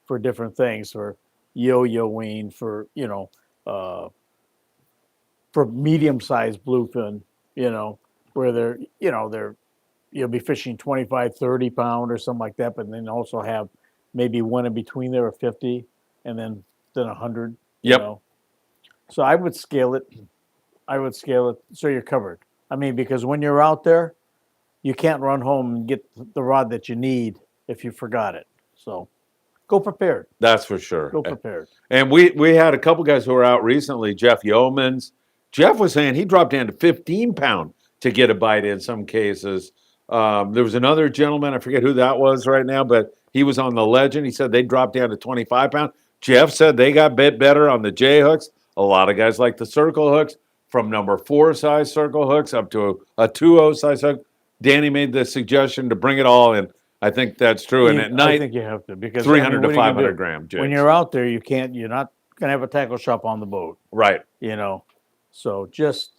for different things, for yo-yoing, for medium-sized bluefin, where you'll be fishing 25, 30 pound or something like that, but then also have maybe one in between there of 50 and then 100. Yep. So I would scale it. I would scale it so you're covered. I mean, because when you're out there, you can't run home and get the rod that you need if you forgot it. So go prepared. That's for sure. Go prepared. And we had a couple guys who were out recently. Jeff Yeomans. Jeff was saying he dropped down to 15 pound to get a bite in some cases. There was another gentleman, I forget who that was right now, but he was on the Legend. He said they dropped down to 25 pound. Jeff said they got bit better on the J hooks. A lot of guys like the circle hooks, from number 4 size circle hooks up to a 2.0 size hook. Danny made the suggestion to bring it all in. I think that's true. And at I night, think you have to, because 300 what to are you gonna 500 do? gram jigs. When you're out there, you're not going to have a tackle shop on the boat, Right. So just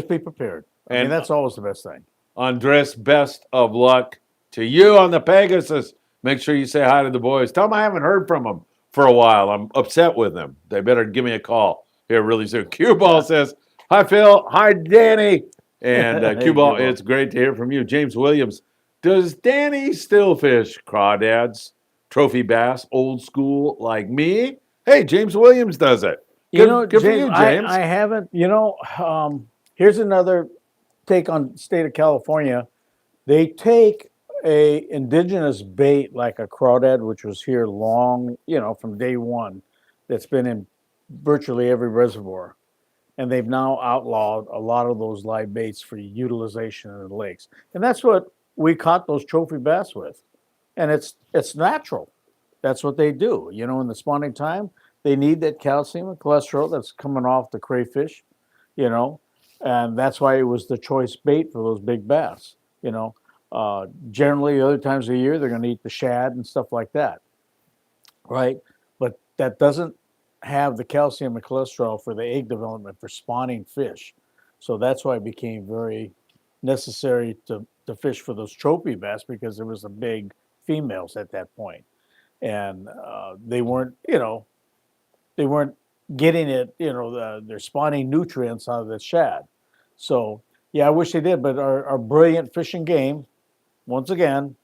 be prepared. I mean, And that's always the best thing. Andres, best of luck to you on the Pegasus. Make sure you say hi to the boys. Tell them I haven't heard from them for a while. I'm upset with them. They better give me a call here really soon. Cue Ball says, hi, Phil. Hi, Danny. And Hey, Cue Ball, Cue Ball. it's great to hear from you. James Williams, does Danny still fish crawdads, trophy bass, old school like me? Hey, James Williams does it. Good for you, James. I haven't. Here's another take on state of California. They take a indigenous bait like a crawdad, which was here long, from day one, that's been in virtually every reservoir, and they've now outlawed a lot of those live baits for utilization in the lakes, and that's what we caught those trophy bass with, and it's natural. That's what they do. In the spawning time, they need that calcium and cholesterol that's coming off the crayfish, and that's why it was the choice bait for those big bass. Generally, other times of the year, they're going to eat the shad and stuff like that, right? But that doesn't have the calcium and cholesterol for the egg development for spawning fish. So that's why it became very necessary to fish for those trophy bass, because there was the big females at that point. And they weren't getting it, they're spawning nutrients out of the shad. So, yeah, I wish they did, but our brilliant fishing game, once again,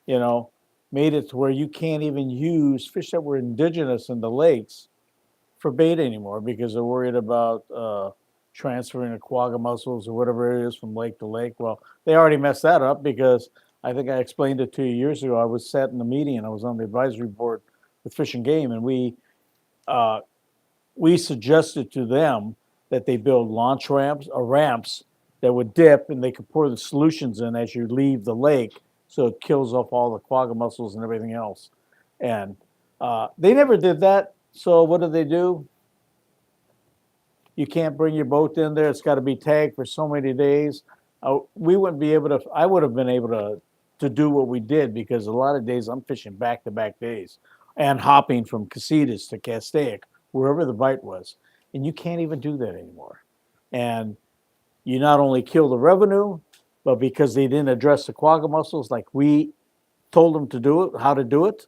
made it to where you can't even use fish that were indigenous in the lakes for bait anymore, because they're worried about transferring the quagga mussels or whatever it is from lake to lake. Well, they already messed that up, because I think I explained it to you years ago. I was sat in the meeting and I was on the advisory board with Fish and Game, and we suggested to them that they build launch ramps or ramps that would dip, and they could pour the solutions in as you leave the lake, so it kills off all the quagga mussels and everything else. And they never did that. So what do? You can't bring your boat in there. It's got to be tagged for so many days. We wouldn't be able to. I would have been able to do what we did, because a lot of days I'm fishing back-to-back days and hopping from Casitas to Castaic, wherever the bite was. And you can't even do that anymore. And you not only kill the revenue, but because they didn't address the quagga mussels like we told them to do it, how to do it,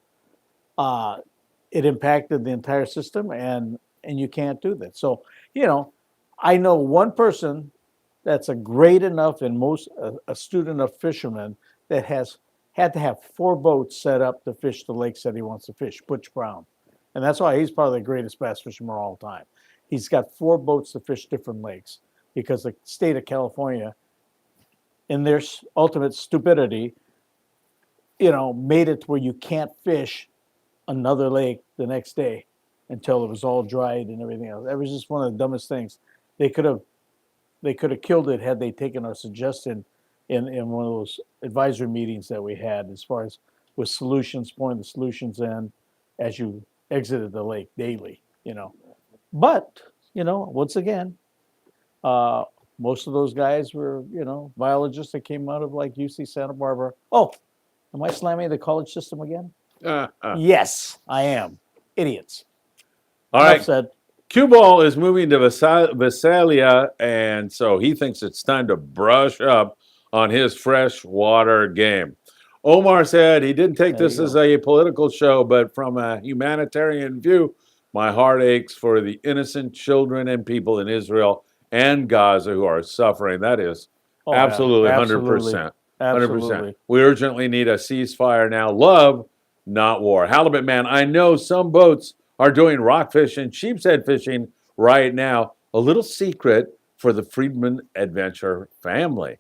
it impacted the entire system, and you can't do that. So, I know one person that's a great enough and most astute enough fisherman that has had to have 4 boats set up to fish the lakes that he wants to fish, Butch Brown. And that's why he's probably the greatest bass fisherman of all time. He's got 4 boats to fish different lakes, because the state of California, in their ultimate stupidity, made it where you can't fish another lake the next day until it was all dried and everything else. That was just one of the dumbest things. They could have killed it had they taken our suggestion in one of those advisory meetings that we had, as far as with solutions, pouring the solutions in as you exited the lake daily, But, once again, most of those guys were, biologists that came out of like UC Santa Barbara. Oh, am I slamming the college system again? Yes, I am. Idiots. All Enough right. said. Cue Ball is moving to Visalia, and so he thinks it's time to brush up on his freshwater game. Omar said he didn't take There this you as go. a political show, but from a humanitarian view, my heart aches for the innocent children and people in Israel and Gaza who are suffering. That is Oh, yeah. absolutely 100%. Absolutely. 100%. We urgently need a ceasefire now. Love, not war. Halibut man, I know some boats are doing rockfish and sheepshead fishing right now. A little secret for the Friedman Adventure family.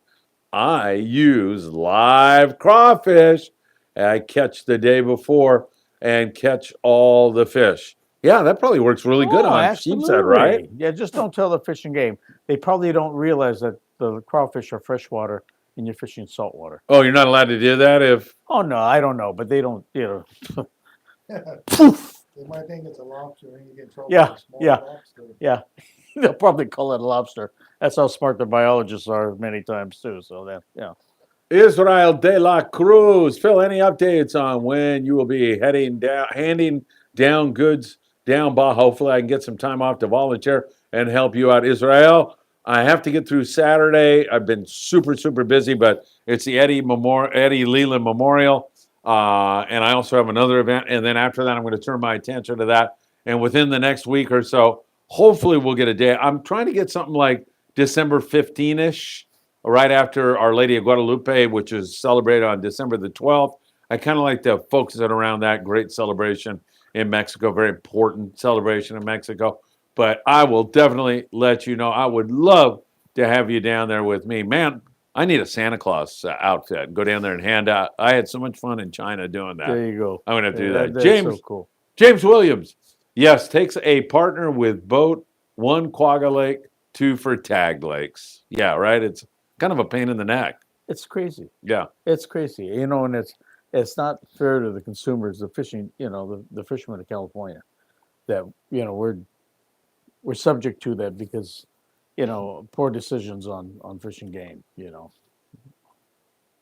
I use live crawfish. I catch the day before and catch all the fish. Yeah, that probably works really good Oh, on sheepshead, right? absolutely. Yeah, just don't tell the fishing game. They probably don't realize that the crawfish are freshwater and you're fishing saltwater. Oh, you're not allowed to do that if. Oh no, I don't know, but they don't. They might think it's a lobster and you get in trouble Yeah, for a small yeah. lobster. Yeah, they'll probably call it a lobster. That's how smart the biologists are many times too. So that, yeah. Israel de la Cruz. Phil, any updates on when you will be heading down, handing down goods down Baja? Hopefully, I can get some time off to volunteer and help you out, Israel. I have to get through Saturday. I've been super busy, but it's the Eddie Leland Memorial, and I also have another event. And then after that, I'm going to turn my attention to that. And within the next week or so, hopefully, we'll get a day. I'm trying to get something like December 15-ish. Right after Our Lady of Guadalupe, which is celebrated on December the 12th. I kind of like to focus it around that great celebration in Mexico, very important celebration in Mexico. But I will definitely let you know. I would love to have you down there with me. Man, I need a Santa Claus outfit. Go down there and hand out. I had so much fun in China doing that. There you go. I'm going to have to do that. That's James, so cool. James Williams, yes, takes a partner with boat, 1 Quagga Lake, 2 for tagged lakes. Yeah, right? It's kind of a pain in the neck. It's crazy. Yeah. It's crazy. And it's not fair to the consumers, the fishing, the fishermen of California, that we're subject to that because poor decisions on fishing game. All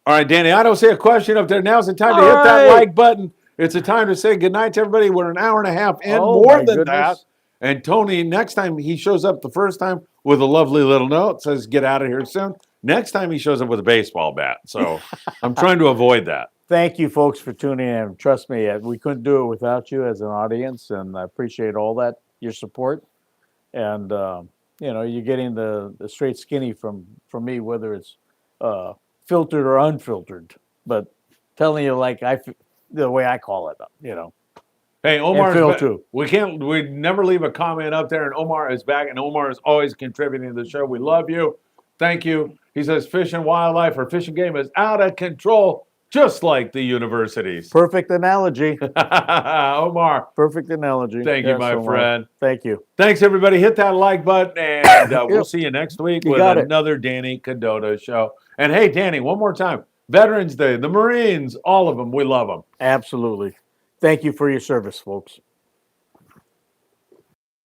right, Danny, I don't see a question up there. Now's the time to All hit that right. like button. It's a time to say goodnight to everybody. We're an hour and a half in, Oh, more my than that. goodness. And Tony, next time he shows up the first time with a lovely little note, says, get out of here soon. Next time he shows up with a baseball bat. So I'm trying to avoid that. Thank you, folks, for tuning in. Trust me, we couldn't do it without you as an audience, and I appreciate all that, your support. And you're getting the straight skinny from me, whether it's filtered or unfiltered. But telling you the way I call it, Hey, And Omar's Phil, back. too. We never leave a comment up there, and Omar is back, and Omar is always contributing to the show. We love you. Thank you. He says fish and wildlife or fishing game is out of control, just like the universities. Perfect analogy. Omar, Perfect analogy. thank you, Yes, my Omar. friend. Thank you. Thanks, everybody. Hit that like button, and we'll Yep. see you next week You with got it. another Danny Kadota show. And hey, Danny, one more time. Veterans Day, the Marines, all of them, we love them. Absolutely. Thank you for your service, folks.